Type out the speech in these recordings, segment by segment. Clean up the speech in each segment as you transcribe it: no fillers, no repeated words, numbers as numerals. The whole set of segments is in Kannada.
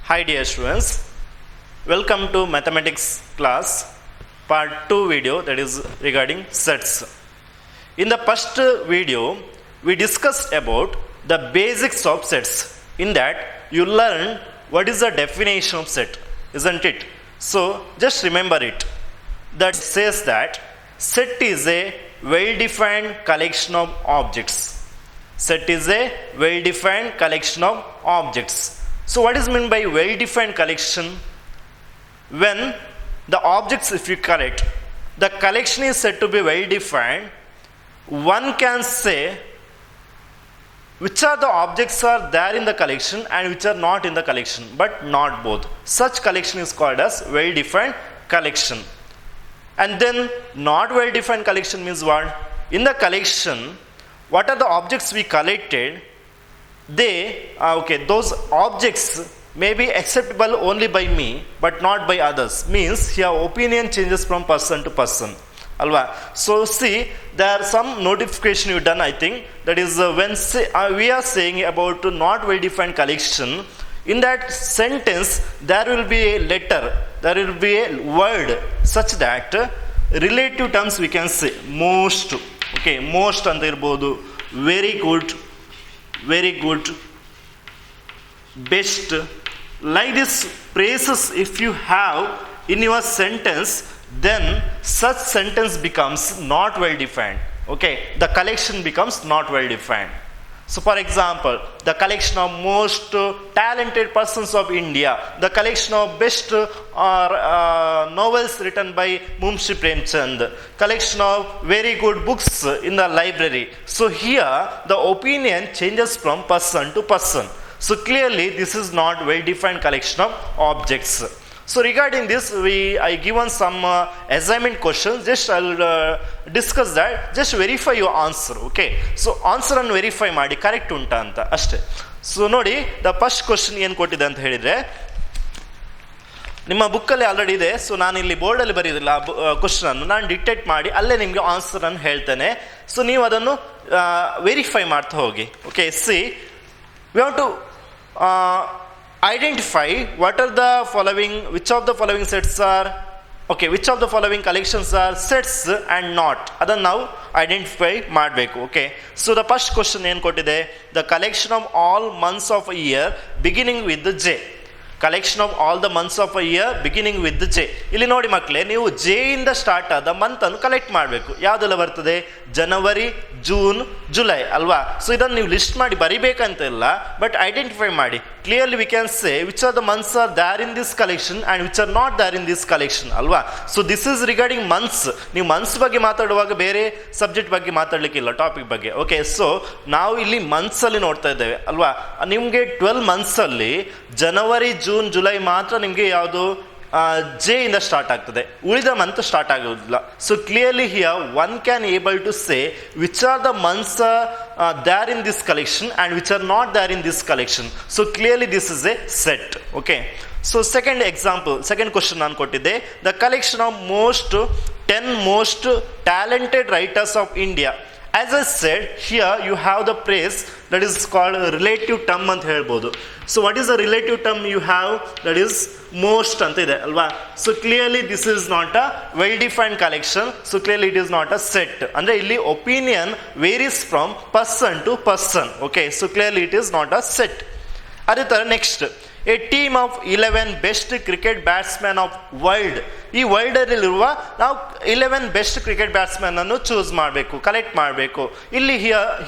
Hi dear students, welcome to mathematics class part 2 video, that is regarding sets. In the first video we discussed about the basics of sets. In that you learned what is the definition of set, isn't it? So just remember it. That says that set is a well-defined collection of objects. Set is a well-defined collection of objects. So what is meant by well-defined collection? When the objects, if you collect, the collection is said to be well-defined, one can say which are the objects are there in the collection and which are not in the collection, but not both. Such collection is called as well-defined collection. And then not well-defined collection means what? In the collection, what are the objects we collected? Those objects may be acceptable only by me but not by others. Means here opinion changes from person to person. Alva. So see, there are some notification you done, I think, that is when we are saying about not well defined collection. In that sentence there will be a letter, there will be a word such that relative terms we can say most. Okay, most anta irbodu, very good, best. Like this phrases if you have in your sentence, then such sentence becomes not well defined. Okay, the collection becomes not well defined. So for example, the collection of most talented persons of India, the collection of best novels written by Munshi Premchand, collection of very good books in the library. So here the opinion changes from person to person. So clearly this is not well defined collection of objects. So regarding this, I given some assignment questions. Just I'll discuss that. Just verify your answer. Okay. So answer and verify ಮಾಡಿ correct ಉಂಟಾ ಅಂತ ಅಷ್ಟೇ. So ನೋಡಿ, the first question ಏನು ಕೊಟ್ಟಿದೆ ಅಂತ ಹೇಳಿದ್ರೆ, ನಿಮ್ಮ ಬುಕ್ಕಲ್ಲಿ ಆಲ್ರೆಡಿ ಇದೆ. ಸೊ ನಾನು ಇಲ್ಲಿ ಬೋರ್ಡಲ್ಲಿ ಬರೆಯೋದಿಲ್ಲ ಕ್ವಶನ್ ಅನ್ನು, ನಾನು ಡಿಕ್ಟೇಟ್ ಮಾಡಿ ಅಲ್ಲೇ ನಿಮಗೆ ಆನ್ಸರ್ ಅನ್ನು ಹೇಳ್ತೇನೆ. ಸೊ ನೀವು ಅದನ್ನು ವೆರಿಫೈ ಮಾಡ್ತಾ ಹೋಗಿ. Okay, C we have to identify what are the following, which of the following sets are, okay, which of the following collections are sets and not, ಅದನ್ನು ನಾವು ಐಡೆಂಟಿಫೈ ಮಾಡಬೇಕು. Okay, so the first question ಏನು ಕೊಟ್ಟಿದೆ, the collection of all months of a year beginning with J. Collection of all the months of a year beginning with J. ಇಲ್ಲಿ ನೋಡಿ ಮಕ್ಕಳೇ, ನೀವು ಜೆ ಇಂದ ಸ್ಟಾರ್ಟ್ ಆದ ಮಂತ್ ಅನ್ನು ಕಲೆಕ್ಟ್ ಮಾಡಬೇಕು. ಯಾವುದೆಲ್ಲ ಬರ್ತದೆ? ಜನವರಿ, ಜೂನ್, ಜುಲೈ ಅಲ್ವಾ? ಸೊ ಇದನ್ನು ನೀವು ಲಿಸ್ಟ್ ಮಾಡಿ ಬರಿಬೇಕಂತ ಇಲ್ಲ, ಬಟ್ ಐಡೆಂಟಿಫೈ ಮಾಡಿ. Clearly we can say which are the months are there in this collection and which are not there in this collection ಅಲ್ವಾ? So this is regarding months. ನೀವು ಮಂತ್ಸ್ ಬಗ್ಗೆ ಮಾತಾಡುವಾಗ ಬೇರೆ ಸಬ್ಜೆಕ್ಟ್ ಬಗ್ಗೆ ಮಾತಾಡಲಿಕ್ಕಿಲ್ಲ, ಟಾಪಿಕ್ ಬಗ್ಗೆ. ಓಕೆ, ಸೊ ನಾವು ಇಲ್ಲಿ ಮಂತ್ಸಲ್ಲಿ ನೋಡ್ತಾ ಇದ್ದೇವೆ ಅಲ್ವಾ? ನಿಮಗೆ 12 ಮಂತ್ಸಲ್ಲಿ ಜನವರಿ, ಜೂನ್, ಜುಲೈ ಮಾತ್ರ ನಿಮಗೆ ಯಾವುದು ಜೆ ಇಂದ ಸ್ಟಾರ್ಟ್ ಆಗ್ತದೆ, ಉಳಿದ ಮಂತ್ ಸ್ಟಾರ್ಟ್ ಆಗೋದಿಲ್ಲ. So clearly here one can able to say which are the months there in this collection and which are not there in this collection. So clearly this is a set. Okay, so second example, second question ನಾನು ಕೊಟ್ಟಿದ್ದೆ, the collection of 10 most talented writers of India. As I said, here you have the phrase that is called relative term ಅಂತ ಹೇಳ್ಬೋದು. So what is the relative term you have? That is most ಅಂತ ಇದೆ ಅಲ್ವಾ? So clearly this is not a well defined collection. So clearly it is not a set. ಅಂದ್ರೆ ಇಲ್ಲಿ opinion varies from person to person. Okay, so clearly it is not a set. ಅದೇ ತರ next, a team of 11 best cricket batsman of world. ಈ ವರ್ಲ್ಡ್ ಅಲ್ಲಿರುವ ನಾವು 11 ಬೆಸ್ಟ್ ಕ್ರಿಕೆಟ್ ಬ್ಯಾಟ್ಸ್ಮನ್ ಅನ್ನು ಚೂಸ್ ಮಾಡಬೇಕು, ಕಲೆಕ್ಟ್ ಮಾಡಬೇಕು. ಇಲ್ಲಿ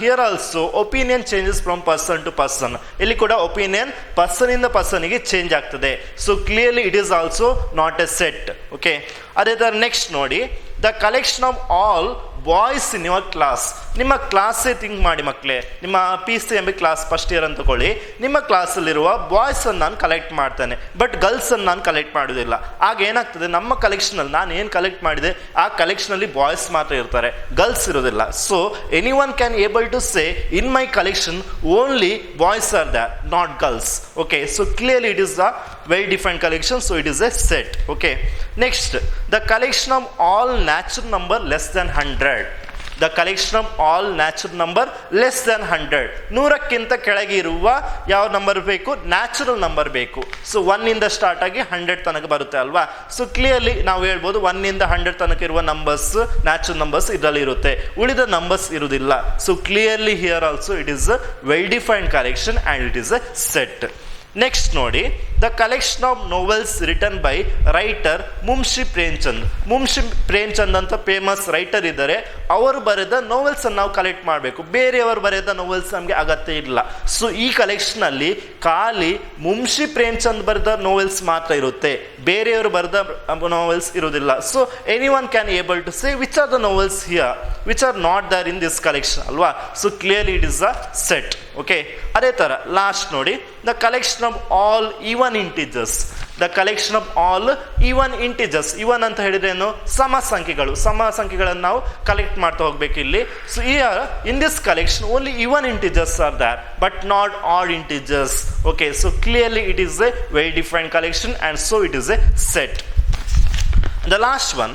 here also opinion changes from person to person. ಇಲ್ಲಿ ಕೂಡ ಒಪಿನಿಯನ್ ಪರ್ಸನ್ ಇಂದ ಪರ್ಸನ್ಗೆ ಚೇಂಜ್ ಆಗ್ತದೆ. So clearly it is also not a set. Okay, ಅದೇ ತರ ನೆಕ್ಸ್ಟ್ ನೋಡಿ, the collection of all boys in your class. ನಿಮ್ಮ ಕ್ಲಾಸೇ ಥಿಂಕ್ ಮಾಡಿ ಮಕ್ಕಳೇ, ನಿಮ್ಮ PCMB ಕ್ಲಾಸ್ ಫಸ್ಟ್ ಇಯರ್ ಅಂತ ತಗೊಳ್ಳಿ. ನಿಮ್ಮ ಕ್ಲಾಸಲ್ಲಿರುವ ಬಾಯ್ಸನ್ನು ನಾನು ಕಲೆಕ್ಟ್ ಮಾಡ್ತೇನೆ, ಬಟ್ ಗರ್ಲ್ಸನ್ನು ನಾನು ಕಲೆಕ್ಟ್ ಮಾಡೋದಿಲ್ಲ. ಆಗ ಏನಾಗ್ತದೆ, ನಮ್ಮ ಕಲೆಕ್ಷನಲ್ಲಿ ನಾನು ಏನು ಕಲೆಕ್ಟ್ ಮಾಡಿದೆ ಆ ಕಲೆಕ್ಷನಲ್ಲಿ ಬಾಯ್ಸ್ ಮಾತ್ರ ಇರ್ತಾರೆ, ಗರ್ಲ್ಸ್ ಇರೋದಿಲ್ಲ. So any one can able to say in my collection only boys are there, not girls. Okay, so clearly it is the well defined collection. So it is a set. Okay, next, the collection of all natural number less than 100. The collection of all natural number less than 100. 100ಕ್ಕಿಂತ ಕೆಳಗೆ ಇರುವ ಯಾವ ನಂಬರ್ ಬೇಕು? ನ್ಯಾಚುರಲ್ ನಂಬರ್ ಬೇಕು. ಸೊ 1 ಇಂದ ಸ್ಟಾರ್ಟ್ ಆಗಿ 100 ತನಕ ಬರುತ್ತೆ ಅಲ್ವಾ? ಸೊ ಕ್ಲಿಯರ್ಲಿ ನಾವು ಹೇಳ್ಬೋದು 1 ಇಂದ 100 ತನಕ ಇರುವ ನಂಬರ್ಸ್ ನ್ಯಾಚುರಲ್ ನಂಬರ್ಸ್ ಇದರಲ್ಲಿ ಇರುತ್ತೆ, ಉಳಿದ ನಂಬರ್ಸ್ ಇರುವುದಿಲ್ಲ. So clearly here also it is a well defined collection and it is a set. Next ನೋಡಿ, the collection of novels written by writer Munshi Premchand. Munshi Premchand ಅಂತ ಫೇಮಸ್ ರೈಟರ್ ಇದ್ದಾರೆ, ಅವರು ಬರೆದ ನೋವೆಲ್ಸ್ ಅನ್ನು ನಾವು ಕಲೆಕ್ಟ್ ಮಾಡಬೇಕು. ಬೇರೆಯವರು ಬರೆದ ನೋವೆಲ್ಸ್ ನಮಗೆ ಅಗತ್ಯ ಇಲ್ಲ. ಸೊ ಈ ಕಲೆಕ್ಷನ್ ಅಲ್ಲಿ ಖಾಲಿ ಮುನ್ಷಿ ಪ್ರೇಮ್ಚಂದ್ ಬರೆದ ನೋವೆಲ್ಸ್ ಮಾತ್ರ ಇರುತ್ತೆ, ಬೇರೆಯವರು ಬರೆದ ನೋವೆಲ್ಸ್ ಇರುವುದಿಲ್ಲ. So any one can able to say which are the novels here which are not there in this collection ಅಲ್ವಾ? So clearly it is a set. Okay, ಅದೇ ತರ ಲಾಸ್ಟ್ ನೋಡಿ, the collection of all even integers. The collection of all even integers. Even ಅಂತ ಹೇಳಿದ್ರೆ ಏನು? ಸಮ ಸಂಖ್ಯೆಗಳು. ಸಮ ಸಂಖ್ಯೆಗಳನ್ನು ನಾವು ಕಲೆಕ್ಟ್ ಮಾಡ್ತಾ ಹೋಗ್ಬೇಕು ಇಲ್ಲಿ. So here in this collection only even integers are there but not odd integers. Okay, so clearly it is a very defined collection and so it is a set. The last one.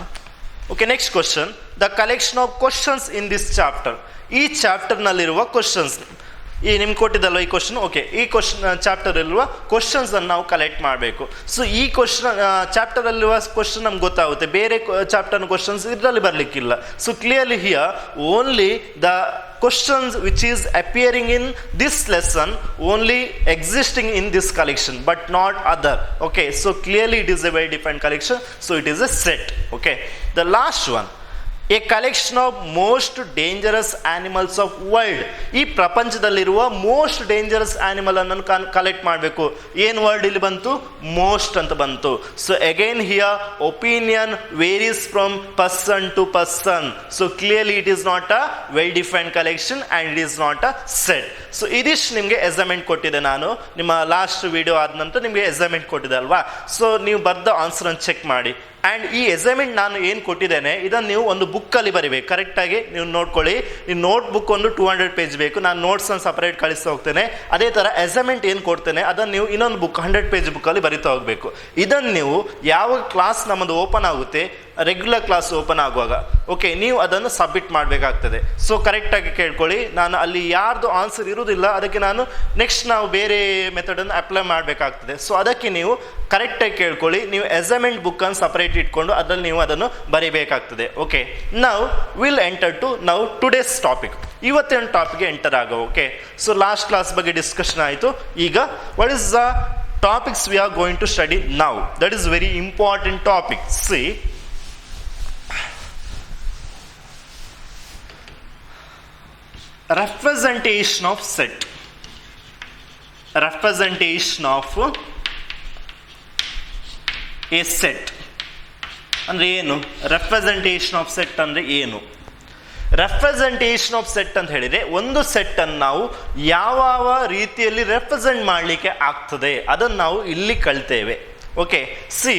Okay, next question. The collection of questions in this chapter. ಈ ಚಾಪ್ಟರ್ ನಲ್ಲಿರುವ ಕ್ವಶನ್ಸ್, ಈ ನಿಮ್ಗೆ ಕೊಟ್ಟಿದ್ದಲ್ವ ಈ ಕ್ವಶನ್. ಓಕೆ, ಈ ಕ್ವಶನ್ ಚಾಪ್ಟರ್ ಇರುವ ಕ್ವಶನ್ಸ್ ಅನ್ನು ನಾವು ಕಲೆಕ್ಟ್ ಮಾಡಬೇಕು. ಸೊ ಈ ಕ್ವಶನ್ ಚಾಪ್ಟರ್ ಅಲ್ಲಿರುವ ಕ್ವಶನ್ ನಮ್ಗೆ ಗೊತ್ತಾಗುತ್ತೆ, ಬೇರೆ ಚಾಪ್ಟರ್ ಕ್ವಶನ್ಸ್ ಇದರಲ್ಲಿ ಬರ್ಲಿಕ್ಕಿಲ್ಲ. So clearly here only the questions which is appearing in this lesson only existing in this collection but not other. Okay, so clearly it is a very defined collection, so it is a set. Okay, the last one, a collection of most dangerous animals of world. ಈ ಪ್ರಪಂಚದಲ್ಲಿರುವ ಮೋಸ್ಟ್ ಡೇಂಜರಸ್ ಆನಿಮಲ್ ಅನ್ನು ಕಲೆಕ್ಟ್ ಮಾಡಬೇಕು. ಏನು ವರ್ಡ್ ಇಲ್ಲಿ ಬಂತು? ಮೋಸ್ಟ್ ಅಂತ ಬಂತು. So again here opinion varies from person to person. So clearly it is not a well defined collection and it is not a set. So ಇದಿಷ್ಟು ನಿಮಗೆ ಅಸೈನ್ಮೆಂಟ್ ಕೊಟ್ಟಿದೆ ನಾನು. ನಿಮ್ಮ ಲಾಸ್ಟ್ ವಿಡಿಯೋ ಆದ ನಂತರ ನಿಮಗೆ ಅಸೈನ್ಮೆಂಟ್ ಕೊಟ್ಟಿದೆ ಅಲ್ವಾ? ಸೊ ನೀವು ಬರ್ದ ಆನ್ಸರನ್ನು ಚೆಕ್ ಮಾಡಿ. ಆ್ಯಂಡ್ ಈ ಅಸೈನ್ಮೆಂಟ್ ನಾನು ಏನು ಕೊಟ್ಟಿದ್ದೇನೆ ಇದನ್ನು ನೀವು ಒಂದು ಬುಕ್ಕಲ್ಲಿ ಬರೀಬೇಕು. ಕರೆಕ್ಟಾಗಿ ನೀವು ನೋಡ್ಕೊಳ್ಳಿ. ಈ ನೋಟ್ ಬುಕ್ ಒಂದು 200 ಪೇಜ್ ಬೇಕು. ನಾನು ನೋಟ್ಸನ್ನು ಸಪರೇಟ್ ಕಳಿಸ್ತಾ ಹೋಗ್ತೇನೆ. ಅದೇ ಥರ ಅಸೈನ್ಮೆಂಟ್ ಏನು ಕೊಡ್ತೇನೆ ಅದನ್ನು ನೀವು ಇನ್ನೊಂದು ಬುಕ್ 100 ಪೇಜ್ ಬುಕ್ಕಲ್ಲಿ ಬರಿತಾ ಹೋಗಬೇಕು. ಇದನ್ನು ನೀವು ಯಾವಾಗ ಕ್ಲಾಸ್ ನಮ್ಮದು ಓಪನ್ ಆಗುತ್ತೆ, ರೆಗ್ಯುಲರ್ ಕ್ಲಾಸ್ ಓಪನ್ ಆಗುವಾಗ, ಓಕೆ, ನೀವು ಅದನ್ನು ಸಬ್ಮಿಟ್ ಮಾಡಬೇಕಾಗ್ತದೆ. ಸೊ ಕರೆಕ್ಟಾಗಿ ಕೇಳ್ಕೊಳ್ಳಿ. ನಾನು ಅಲ್ಲಿ ಯಾರ್ದು ಆನ್ಸರ್ ಇರುವುದಿಲ್ಲ, ಅದಕ್ಕೆ ನಾನು ನೆಕ್ಸ್ಟ್ ನಾವು ಬೇರೆ ಮೆಥಡನ್ನು ಅಪ್ಲೈ ಮಾಡಬೇಕಾಗ್ತದೆ. ಸೊ ಅದಕ್ಕೆ ನೀವು ಕರೆಕ್ಟಾಗಿ ಕೇಳ್ಕೊಳ್ಳಿ. ನೀವು ಅಸೈನ್ಮೆಂಟ್ ಬುಕ್ಕನ್ನು ಸಪರೇಟ್ ಇಟ್ಕೊಂಡು ಅದರಲ್ಲಿ ನೀವು ಅದನ್ನು ಬರೀಬೇಕಾಗ್ತದೆ. ಓಕೆ, ನಾವು ವಿಲ್ ಎಂಟರ್ ಟು ನಾವು ಟುಡೇಸ್ ಟಾಪಿಕ್. ಇವತ್ತಿನ ಟಾಪಿಕ್ಗೆ ಎಂಟರ್ ಆಗೋ. ಓಕೆ, ಸೊ ಲಾಸ್ಟ್ ಕ್ಲಾಸ್ ಬಗ್ಗೆ ಡಿಸ್ಕಷನ್ ಆಯಿತು. ಈಗ what is the topics we are going to study now? That is very important topic. See, representation of set. Representation of a set ಅಂದ್ರೆ ಏನು? ರೆಪ್ರೆಸೆಂಟೇಷನ್ ಆಫ್ ಸೆಟ್ ಅಂದ್ರೆ ಏನು? ರೆಪ್ರೆಸೆಂಟೇಷನ್ ಆಫ್ ಸೆಟ್ ಅಂತ ಹೇಳಿದ್ರೆ ಒಂದು ಸೆಟ್ ಅನ್ನು ನಾವು ಯಾವ ರೀತಿಯಲ್ಲಿ ರೆಪ್ರೆಸೆಂಟ್ ಮಾಡಲಿಕ್ಕೆ ಆಗ್ತದೆ ಅದನ್ನು ನಾವು ಇಲ್ಲಿ ಕಲ್ತೇವೆ. Okay, see,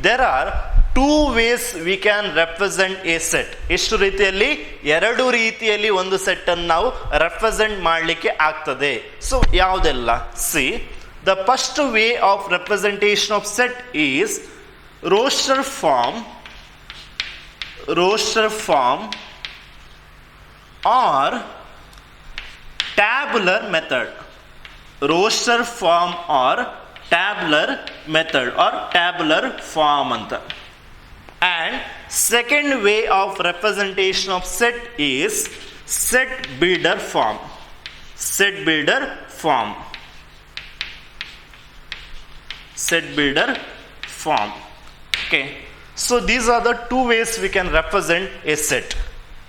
there are 2 ways we can represent a set. ಎಷ್ಟು ರೀತಿಯಲ್ಲಿ? 2 ರೀತಿಯಲ್ಲಿ ಒಂದು ಸೆಟ್ ಅನ್ನು ನಾವು ರೆಪ್ರೆಸೆಂಟ್ ಮಾಡಲಿಕ್ಕೆ ಆಗ್ತದೆ. ಸೊ ಯಾವುದೆಲ್ಲ? C, the first way of representation of set is roster form or tabular method. Roster form or tabular method or tabular form anta. And second way of representation of set is set builder form. Set builder form. Set builder form. Okay, so these are the 2 ways we can represent a set.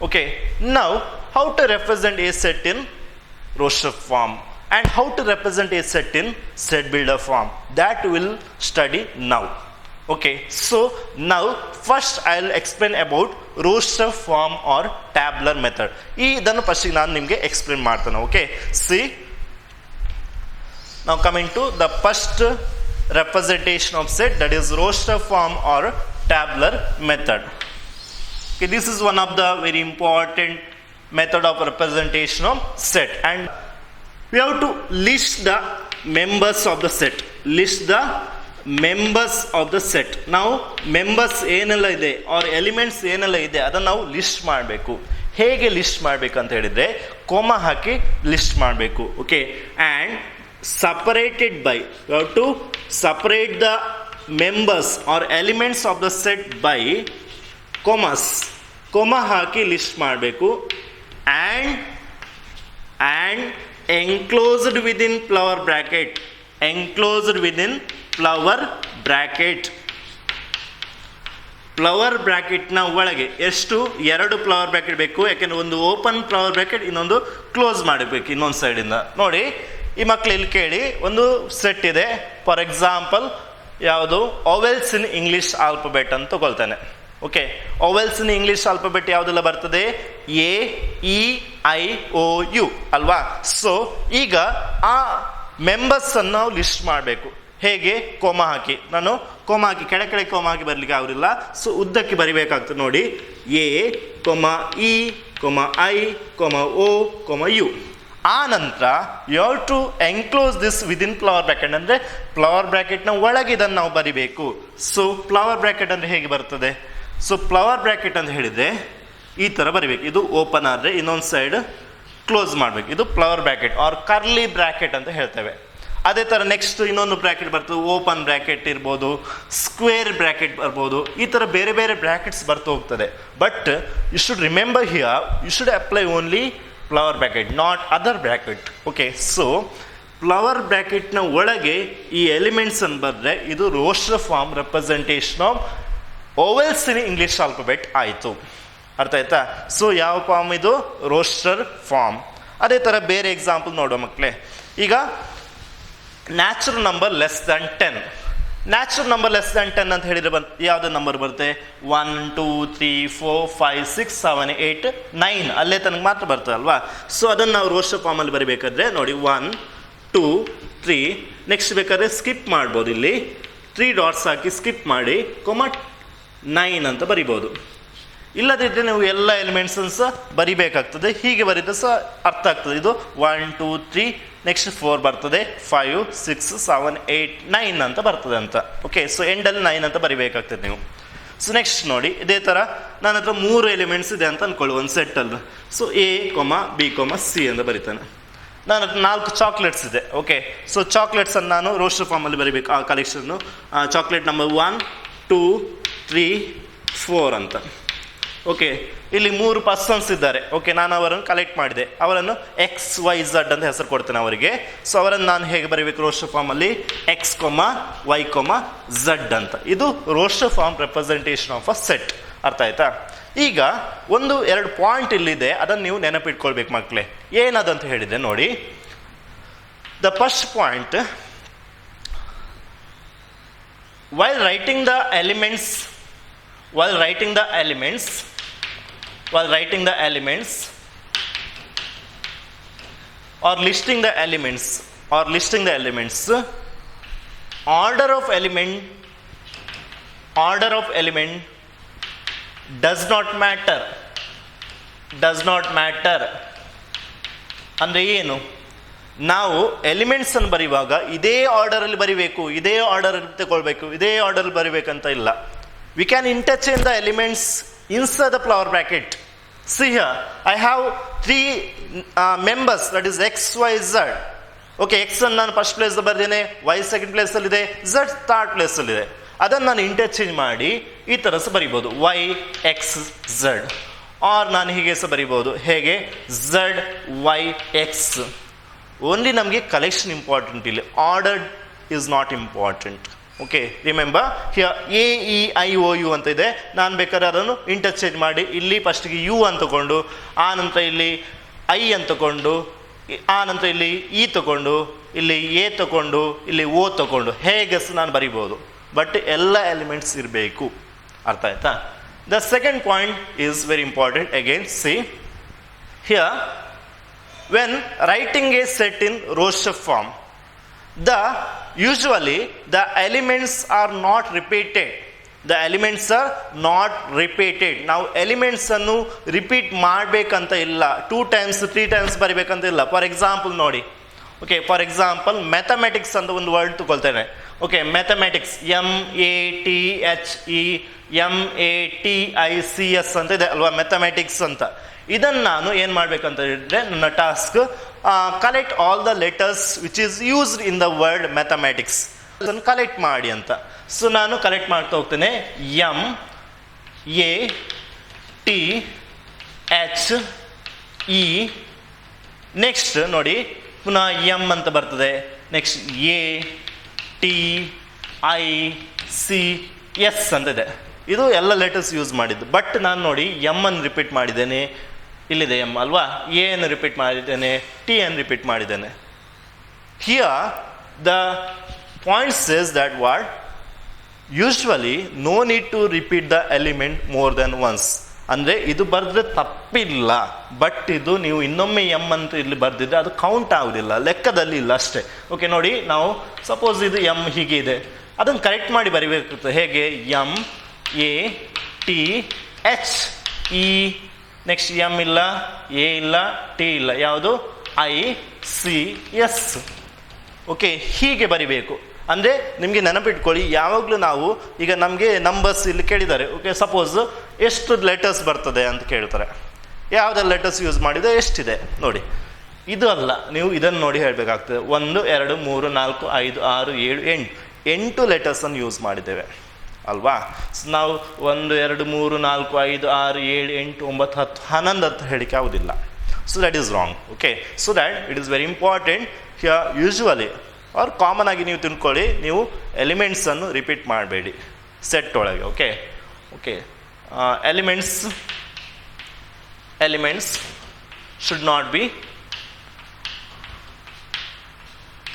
Okay, now how to represent a set in roster form and how to represent a set in set builder form, that we'll study now. Okay, so now first I'll explain about roster form or tabular method. ಇದನ್ನು ಫಸ್ಟ್ ನಾನು ನಿಮಗೆ ಎಕ್ಸ್ಪ್ಲೇನ್ ಮಾಡ್ತೇನೆ. Okay, C, now coming to the first representation of set, that is roster form or tabular method. Okay, this is one of the very important method of representation of set, and we have to list the members of the set. List the members of the set. ನಾವು ಮೆಂಬರ್ಸ್ ಏನೆಲ್ಲ ಇದೆ ಆರ್ ಎಲಿಮೆಂಟ್ಸ್ ಏನೆಲ್ಲ ಇದೆ ಅದನ್ನು ನಾವು ಲಿಸ್ಟ್ ಮಾಡಬೇಕು. ಹೇಗೆ ಲಿಸ್ಟ್ ಮಾಡಬೇಕಂತ ಹೇಳಿದರೆ ಕೋಮಾ ಹಾಕಿ ಲಿಸ್ಟ್ ಮಾಡಬೇಕು. Okay, and separated by, you have to separate the members or elements of the set by commas. Comma ಹಾಕಿ ಲಿಸ್ಟ್ ಮಾಡಬೇಕು. And enclosed within flower bracket, enclosed within flower bracket. Flower ಬ್ರ್ಯಾಕೆಟ್ನ ಒಳಗೆ ಎಷ್ಟು 2 ಫ್ಲವರ್ ಬ್ರ್ಯಾಕೆಟ್ ಬೇಕು, ಯಾಕೆಂದರೆ ಒಂದು ಓಪನ್ ಫ್ಲವರ್ ಬ್ರ್ಯಾಕೆಟ್, ಇನ್ನೊಂದು ಕ್ಲೋಸ್ ಮಾಡಬೇಕು ಇನ್ನೊಂದು ಸೈಡಿಂದ. ನೋಡಿ ಈ ಮಕ್ಕಳು ಇಲ್ಲಿ ಕೇಳಿ, ಒಂದು ಸೆಟ್ ಇದೆ. ಫಾರ್ ಎಕ್ಸಾಂಪಲ್ ಯಾವುದು ಓವೆಲ್ಸ್ ಇನ್ ಇಂಗ್ಲೀಷ್ ಆಲ್ಫಬೆಟ್ ಅಂತ ತಗೊಳ್ತಾನೆ. Okay, vowels in English alphabet ಯಾವುದೆಲ್ಲ ಬರ್ತದೆ? A, E, I, O, U ಅಲ್ವಾ? ಸೊ ಈಗ ಆ ಮೆಂಬರ್ಸ್ ಅನ್ನು ನಾವು ಲಿಸ್ಟ್ ಮಾಡಬೇಕು. ಹೇಗೆ? ಕೋಮಾ ಹಾಕಿ. ನಾನು ಕೋಮಾ ಹಾಕಿ ಕೆಳಗಡೆ ಕೋಮಾ ಹಾಕಿ ಬರಲಿಕ್ಕೆ ಆಗೋದಿಲ್ಲ, ಸೊ ಉದ್ದಕ್ಕೆ ಬರಿಬೇಕಾಗ್ತದೆ. ನೋಡಿ, A, E, I, O, U. ಆ ನಂತರ you have to enclose this within flower bracket, ಅಂದರೆ ಫ್ಲವರ್ ಬ್ರ್ಯಾಕೆಟ್ನ ಒಳಗೆ ಇದನ್ನು ನಾವು ಬರಿಬೇಕು. ಸೊ ಫ್ಲವರ್ ಬ್ರ್ಯಾಕೆಟ್ ಅಂದರೆ ಹೇಗೆ ಬರ್ತದೆ? ಸೊ ಫ್ಲವರ್ ಬ್ರ್ಯಾಕೆಟ್ ಅಂತ ಹೇಳಿದರೆ ಈ ಥರ ಬರಿಬೇಕು. ಇದು ಓಪನ್ ಆದರೆ ಇನ್ನೊಂದು ಸೈಡ್ ಕ್ಲೋಸ್ ಮಾಡಬೇಕು. ಇದು flower bracket or curly bracket ಅಂತ ಹೇಳ್ತೇವೆ. ಅದೇ ಥರ ನೆಕ್ಸ್ಟ್ ಇನ್ನೊಂದು ಬ್ರ್ಯಾಕೆಟ್ ಬರ್ತದೆ, ಓಪನ್ ಬ್ರ್ಯಾಕೆಟ್ ಇರ್ಬೋದು, ಸ್ಕ್ವೇರ್ ಬ್ರ್ಯಾಕೆಟ್ ಬರ್ಬೋದು, ಈ ಥರ ಬೇರೆ ಬೇರೆ ಬ್ರ್ಯಾಕೆಟ್ಸ್ ಬರ್ತಾ ಹೋಗ್ತದೆ. But you should remember here, you should apply only flower bracket, not other bracket. Okay, so flower ಬ್ರ್ಯಾಕೆಟ್ನ ಒಳಗೆ ಈ ಎಲಿಮೆಂಟ್ಸನ್ನು ಬರೆದ್ರೆ ಇದು roster form representation of vowels in English alphabet ಆಯಿತು. ಅರ್ಥ ಆಯ್ತಾ? ಸೊ ಯಾವ ಫಾರ್ಮ್ ಇದು? Roster form. ಅದೇ ಥರ ಬೇರೆ ಎಕ್ಸಾಂಪಲ್ ನೋಡುವ ಮಕ್ಕಳೇ. ಈಗ natural number less than 10. Natural number less than 10 ಅಂತ ಹೇಳಿದರೆ ಯಾವುದೇ ನಂಬರ್ ಬರುತ್ತೆ? 1, 2, 3, 4, 5, 6, 7, 8, 9 ಅಲ್ಲೇ ತನಕ ಮಾತ್ರ ಬರ್ತದೆ ಅಲ್ವಾ? ಸೊ ಅದನ್ನು ನಾವು ರೋಸ್ಟರ್ ಫಾರ್ಮಲ್ಲಿ ಬರಿಬೇಕಾದ್ರೆ ನೋಡಿ 1, 2, 3, ನೆಕ್ಸ್ಟ್ ಬೇಕಾದ್ರೆ ಸ್ಕಿಪ್ ಮಾಡ್ಬೋದು. ಇಲ್ಲಿ 3 ಡಾಟ್ಸ್ ಹಾಕಿ ಸ್ಕಿಪ್ ಮಾಡಿ 9 ಅಂತ ಬರಿಬೋದು. ಇಲ್ಲದಿದ್ದರೆ ನೀವು ಎಲ್ಲ ಎಲಿಮೆಂಟ್ಸನ್ನು ಸಹ ಬರಿಬೇಕಾಗ್ತದೆ. ಹೀಗೆ ಬರಿದ್ರೆ ಸಹ ಅರ್ಥ ಆಗ್ತದೆ. ಇದು 1, 2, 3, ನೆಕ್ಸ್ಟ್ 4 ಬರ್ತದೆ, 5, 6, 7, 8, 9 ಅಂತ ಬರ್ತದೆ ಅಂತ. ಓಕೆ, ಸೊ ಎಂಡಲ್ಲಿ 9 ಅಂತ ಬರಿಬೇಕಾಗ್ತದೆ ನೀವು. ಸೊ ನೆಕ್ಸ್ಟ್ ನೋಡಿ, ಇದೇ ಥರ ನನ್ನ ಹತ್ರ 3 ಎಲಿಮೆಂಟ್ಸ್ ಇದೆ ಅಂತ ಅಂದ್ಕೊಳ್ಳಿ ಒಂದು ಸೆಟ್ಟಲ್ಲಿ. ಸೊ ಎ, ಬಿ, ಸಿ ಅಂತ ಬರಿತಾನೆ. ನನ್ನ ಹತ್ರ 4 ಚಾಕ್ಲೇಟ್ಸ್ ಇದೆ. ಓಕೆ, ಸೊ ಚಾಕ್ಲೇಟ್ಸನ್ನು ನಾನು ರೋಸ್ಟರ್ ಫಾರ್ಮಲ್ಲಿ ಬರಿಬೇಕು. ಆ ಕಲೆಕ್ಷನ್ನು ಚಾಕ್ಲೇಟ್ ನಂಬರ್ 1, 2, 3, 4 ಅಂತ. ಓಕೆ, ಇಲ್ಲಿ 3 ಪರ್ಸನ್ಸ್ ಇದ್ದಾರೆ. ಓಕೆ, ನಾನು ಅವರನ್ನು ಕಲೆಕ್ಟ್ ಮಾಡಿದೆ. ಅವರನ್ನು XYZ ಅಂತ ಹೆಸರು ಕೊಡ್ತೇನೆ ಅವರಿಗೆ. ಸೊ ಅವರನ್ನು ನಾನು ಹೇಗೆ ಬರೀಬೇಕು ರೋಸ್ಟರ್ ಫಾರ್ಮಲ್ಲಿ? X, Y, Z ಅಂತ. ಇದು roster form representation of a set. ಅರ್ಥ ಆಯ್ತಾ? ಈಗ 1-2 ಪಾಯಿಂಟ್ ಇಲ್ಲಿದೆ, ಅದನ್ನು ನೀವು ನೆನಪಿಟ್ಕೊಳ್ಬೇಕು ಮಕ್ಕಳೇ. ಏನದಂತ ಹೇಳಿದೆ ನೋಡಿ. The first point, while writing the elements or listing the elements, order of element does not matter. ಅಂದರೆ ಏನು? ನಾವು ಎಲಿಮೆಂಟ್ಸನ್ನು ಬರೆಯುವಾಗ ಇದೇ ಆರ್ಡರಲ್ಲಿ ಬರಿಬೇಕು, ಇದೇ ಆರ್ಡರಲ್ಲಿ ತಗೊಳ್ಬೇಕು, ಇದೇ ಆರ್ಡರಲ್ಲಿ ಬರಿಬೇಕಂತ ಇಲ್ಲ. We can interchange the elements inside the flower bracket. See here, I have 3 members, that is X, Y, Z. Okay, X ಅನ್ನು ನಾನು ಫಸ್ಟ್ ಪ್ಲೇಸ್ ಬರ್ದೇನೆ, Y ಸೆಕೆಂಡ್ ಪ್ಲೇಸಲ್ಲಿದೆ, Z ಥರ್ಡ್ ಪ್ಲೇಸಲ್ಲಿದೆ. ಅದನ್ನು ನಾನು ಇಂಟರ್ಚೇಂಜ್ ಮಾಡಿ ಈ ಥರ ಸಹ ಬರಿಬೋದು, Y, X, Z. ಆರ್ ನಾನು ಹೀಗೆ ಸಹ ಬರಿಬೋದು, ಹೇಗೆ? Z, Y, X. ಓನ್ಲಿ ನಮಗೆ ಕಲೆಕ್ಷನ್ ಇಂಪಾರ್ಟೆಂಟ್, ಇಲ್ಲಿ order is not important. Okay, remember here A, E, I, O, U ಅಂತ ಇದೆ. ನಾನು ಬೇಕಾದ್ರೆ ಅದನ್ನು ಇಂಟರ್ಚೇಂಜ್ ಮಾಡಿ ಇಲ್ಲಿ ಫಸ್ಟಿಗೆ ಯು ಅಂತ ತಗೊಂಡು, ಆ ನಂತರ ಇಲ್ಲಿ ಐ ಅಂತ ತಗೊಂಡು, ಆ ನಂತರ ಇಲ್ಲಿ ಇ ತಗೊಂಡು, ಇಲ್ಲಿ ಎ ತಗೊಂಡು, ಇಲ್ಲಿ ಓ ತಗೊಂಡು ಹೇಗೆ ಸಹ ನಾನು ಬರಿಬೋದು. ಬಟ್ ಎಲ್ಲ ಎಲಿಮೆಂಟ್ಸ್ ಇರಬೇಕು. ಅರ್ಥ ಆಯ್ತಾ? The second point is very important. Again see here, when writing a set in roster form, usually the elements are not repeated. ನಾವು ಎಲಿಮೆಂಟ್ಸ್ ಅನ್ನು ರಿಪೀಟ್ ಮಾಡಬೇಕಂತ ಇಲ್ಲ, 2 times 3 times ಬರಿಬೇಕಂತ ಇಲ್ಲ. ಫಾರ್ ಎಕ್ಸಾಂಪಲ್ ನೋಡಿ. ಓಕೆ, ಫಾರ್ ಎಕ್ಸಾಂಪಲ್ ಮ್ಯಾಥಮೆಟಿಕ್ಸ್ ಅಂತ ಒಂದು ವರ್ಡ್ ತಗೊಳ್ತೇನೆ. ಓಕೆ, ಮ್ಯಾಥಮೆಟಿಕ್ಸ್ MATHEMATICS ಅಂತ ಇದೆ ಅಲ್ವಾ, ಮ್ಯಾಥಮೆಟಿಕ್ಸ್ ಅಂತ. ಇದನ್ನು ನಾನು ಏನು ಮಾಡಬೇಕಂತ ಹೇಳಿದ್ರೆ ನನ್ನ task collect all the letters which is used in the word mathematics ಅದನ್ನು ಕಲೆಕ್ಟ್ ಮಾಡಿ ಅಂತ. ಸೊ ನಾನು ಕಲೆಕ್ಟ್ ಮಾಡ್ತಾ ಹೋಗ್ತೇನೆ. M A T H E, next ನೋಡಿ ಪುನಃ ಎಮ್ ಅಂತ ಬರ್ತದೆ, next A T I C S ಅಂತ ಇದೆ. ಇದು ಎಲ್ಲ ಲೆಟರ್ಸ್ ಯೂಸ್ ಮಾಡಿದ್ದು. ಬಟ್ ನಾನು ನೋಡಿ ಎಮ್ ಅನ್ನು ರಿಪೀಟ್ ಮಾಡಿದ್ದೇನೆ, ಇಲ್ಲಿದೆ ಎಮ್ ಅಲ್ವಾ, ಎ ಅನ್ನು ರಿಪೀಟ್ ಮಾಡಿದ್ದೇನೆ, ಟಿ ಅನ್ನು ರಿಪೀಟ್ ಮಾಡಿದ್ದೇನೆ. Here the point says that what usually no need to repeat the element more than once. ಅಂದರೆ ಇದು ಬರೆದ್ರೆ ತಪ್ಪಿಲ್ಲ, ಬಟ್ ಇದು ನೀವು ಇನ್ನೊಮ್ಮೆ ಎಮ್ ಅಂತ ಇಲ್ಲಿ ಬರೆದಿದ್ರೆ ಅದು ಕೌಂಟ್ ಆಗೋದಿಲ್ಲ, ಲೆಕ್ಕದಲ್ಲಿ ಇಲ್ಲ ಅಷ್ಟೇ. ಓಕೆ ನೋಡಿ, ನಾವು ಸಪೋಸ್ ಇದು ಎಮ್ ಹೀಗೆ ಇದೆ, ಅದನ್ನು ಕರೆಕ್ಟ್ ಮಾಡಿ ಬರಿಬೇಕಾಗುತ್ತೆ. ಹೇಗೆ? M A T H E, next M ಇಲ್ಲ, ಎ ಇಲ್ಲ, ಟಿ ಇಲ್ಲ, ಯಾವುದು? I C S. ಓಕೆ, ಹೀಗೆ ಬರಿಬೇಕು. ಅಂದರೆ ನಿಮಗೆ ನೆನಪಿಟ್ಕೊಳ್ಳಿ, ಯಾವಾಗಲೂ ನಾವು ಈಗ ನಮಗೆ ನಂಬರ್ಸ್ ಇಲ್ಲಿ ಕೇಳಿದ್ದಾರೆ. ಓಕೆ, ಸಪೋಸ್ ಎಷ್ಟು ಲೆಟರ್ಸ್ ಬರ್ತದೆ ಅಂತ ಕೇಳ್ತಾರೆ, ಯಾವುದೆಲ್ಲ ಲೆಟರ್ಸ್ ಯೂಸ್ ಮಾಡಿದೆ, ಎಷ್ಟಿದೆ ನೋಡಿ. ಇದು ಅಲ್ಲ, ನೀವು ಇದನ್ನು ನೋಡಿ ಹೇಳಬೇಕಾಗ್ತದೆ. 1 2 3 4 5 6 7 8 ಲೆಟರ್ಸನ್ನು ಯೂಸ್ ಮಾಡಿದ್ದೇವೆ ಅಲ್ವಾ. ನಾವು 1 2 3 4 5 6 7 8 9 10 11 ಅಂತ ಹೇಳಿಕೆ ಆಗೋದಿಲ್ಲ. So that is wrong. Okay, so that it is very important. Here usually are common ಆಗಿ ನೀವು ತಿಳ್ಕೊಳ್ಳಿ, ನೀವು ಎಲಿಮೆಂಟ್ಸನ್ನು ರಿಪೀಟ್ ಮಾಡಬೇಡಿ ಸೆಟ್ ಒಳಗೆ. Okay okay, elements should not be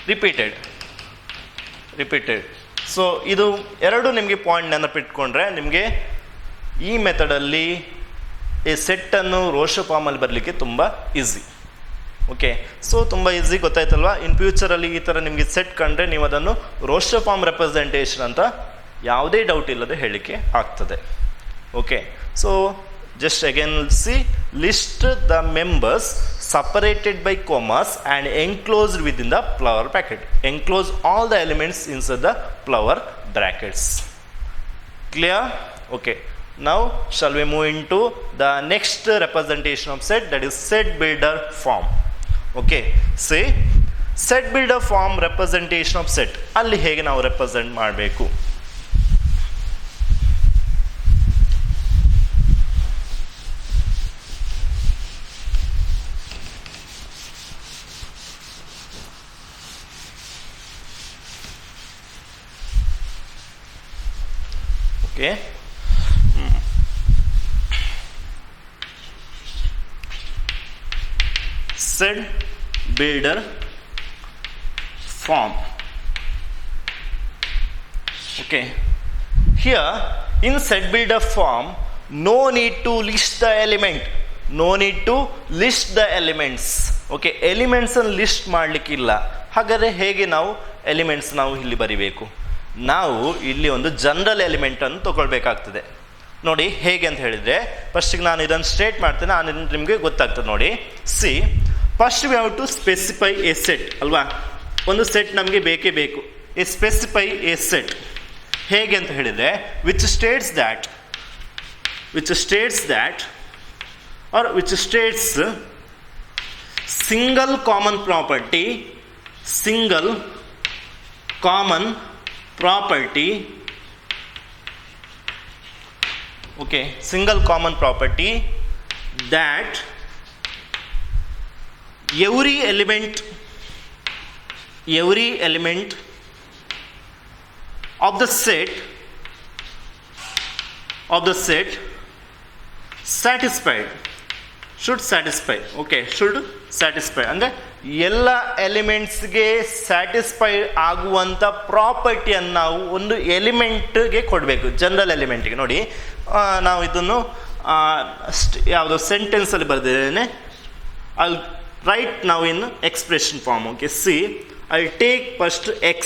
repeated. So ಇದು ಎರಡು ನಿಮಗೆ ಪಾಯಿಂಟ್ ನೆನಪಿಟ್ಕೊಂಡ್ರೆ ನಿಮಗೆ ಈ ಮೆಥಡಲ್ಲಿ ಈ ಸೆಟ್ಟನ್ನು ರೋಷ ಫಾರ್ಮಲ್ಲಿ ಬರಲಿಕ್ಕೆ ತುಂಬ ಈಸಿ. ಓಕೆ, ಸೊ ತುಂಬ ಈಸಿ, ಗೊತ್ತಾಯ್ತಲ್ವಾ? ಇನ್ ಫ್ಯೂಚರಲ್ಲಿ ಈ ಥರ ನಿಮಗೆ ಸೆಟ್ ಕಂಡ್ರೆ ನೀವು ಅದನ್ನು ರೋಷ ಫಾರ್ಮ್ ರೆಪ್ರೆಸೆಂಟೇಷನ್ ಅಂತ ಯಾವುದೇ ಡೌಟ್ ಇಲ್ಲದೆ ಹೇಳಲಿಕ್ಕೆ ಆಗ್ತದೆ. Okay, so just again see, list the members separated by commas and enclosed within the flower bracket. Enclose all the elements inside the flower brackets. Clear? Okay, now shall we move into the next representation of set, that is set builder form. Okay, say set builder form representation of set. ಅಲ್ಲಿ ಹೇಗೆ ನಾವು ರೆಪ್ರೆಸೆಂಟ್ ಮಾಡಬೇಕು? Okay, set builder form. Okay, here in set builder form, no need to list the element, no need to list the elements. Okay, elements ಅನ್ನು ಲಿಸ್ಟ್ ಮಾಡಲಿಕ್ಕಿಲ್ಲ. ಹಾಗಾದರೆ ಹೇಗೆ ನಾವು ಎಲಿಮೆಂಟ್ಸ್ ನಾವು ಇಲ್ಲಿ ಬರಿಬೇಕು? ನಾವು ಇಲ್ಲಿ ಒಂದು ಜನರಲ್ ಎಲಿಮೆಂಟನ್ನು ತಗೊಳ್ಬೇಕಾಗ್ತದೆ. ನೋಡಿ ಹೇಗೆ ಅಂತ ಹೇಳಿದರೆ, ಫಸ್ಟಿಗೆ ನಾನು ಇದನ್ನು ಸ್ಟ್ರೇಟ್ ಮಾಡ್ತೇನೆ, ನಾನು ನಿಮಗೆ ಗೊತ್ತಾಗ್ತದೆ ನೋಡಿ. See, first we have to specify a set ಅಲ್ವಾ. ಒಂದು ಸೆಟ್ ನಮಗೆ ಬೇಕೇ ಬೇಕು. ಎ ಸ್ಪೆಸಿಫೈ ಎ ಸೆಟ್ ಹೇಗೆ ಅಂತ ಹೇಳಿದರೆ, which States single common property, okay, single common property that every element of the set should satisfy. Okay, should satisfy ಅಂದರೆ ಎಲ್ಲ ಎಲಿಮೆಂಟ್ಸ್ಗೆ ಸ್ಯಾಟಿಸ್ಫೈ ಆಗುವಂಥ ಪ್ರಾಪರ್ಟಿಯನ್ನು ನಾವು ಒಂದು ಎಲಿಮೆಂಟ್ಗೆ ಕೊಡಬೇಕು, ಜನರಲ್ ಎಲಿಮೆಂಟ್ಗೆ. ನೋಡಿ ನಾವು ಇದನ್ನು ಯಾವುದೋ ಸೆಂಟೆನ್ಸಲ್ಲಿ ಬರೆದಿದ್ದೇನೆ. I'll write now in expression form. Okay, see, I'll take first x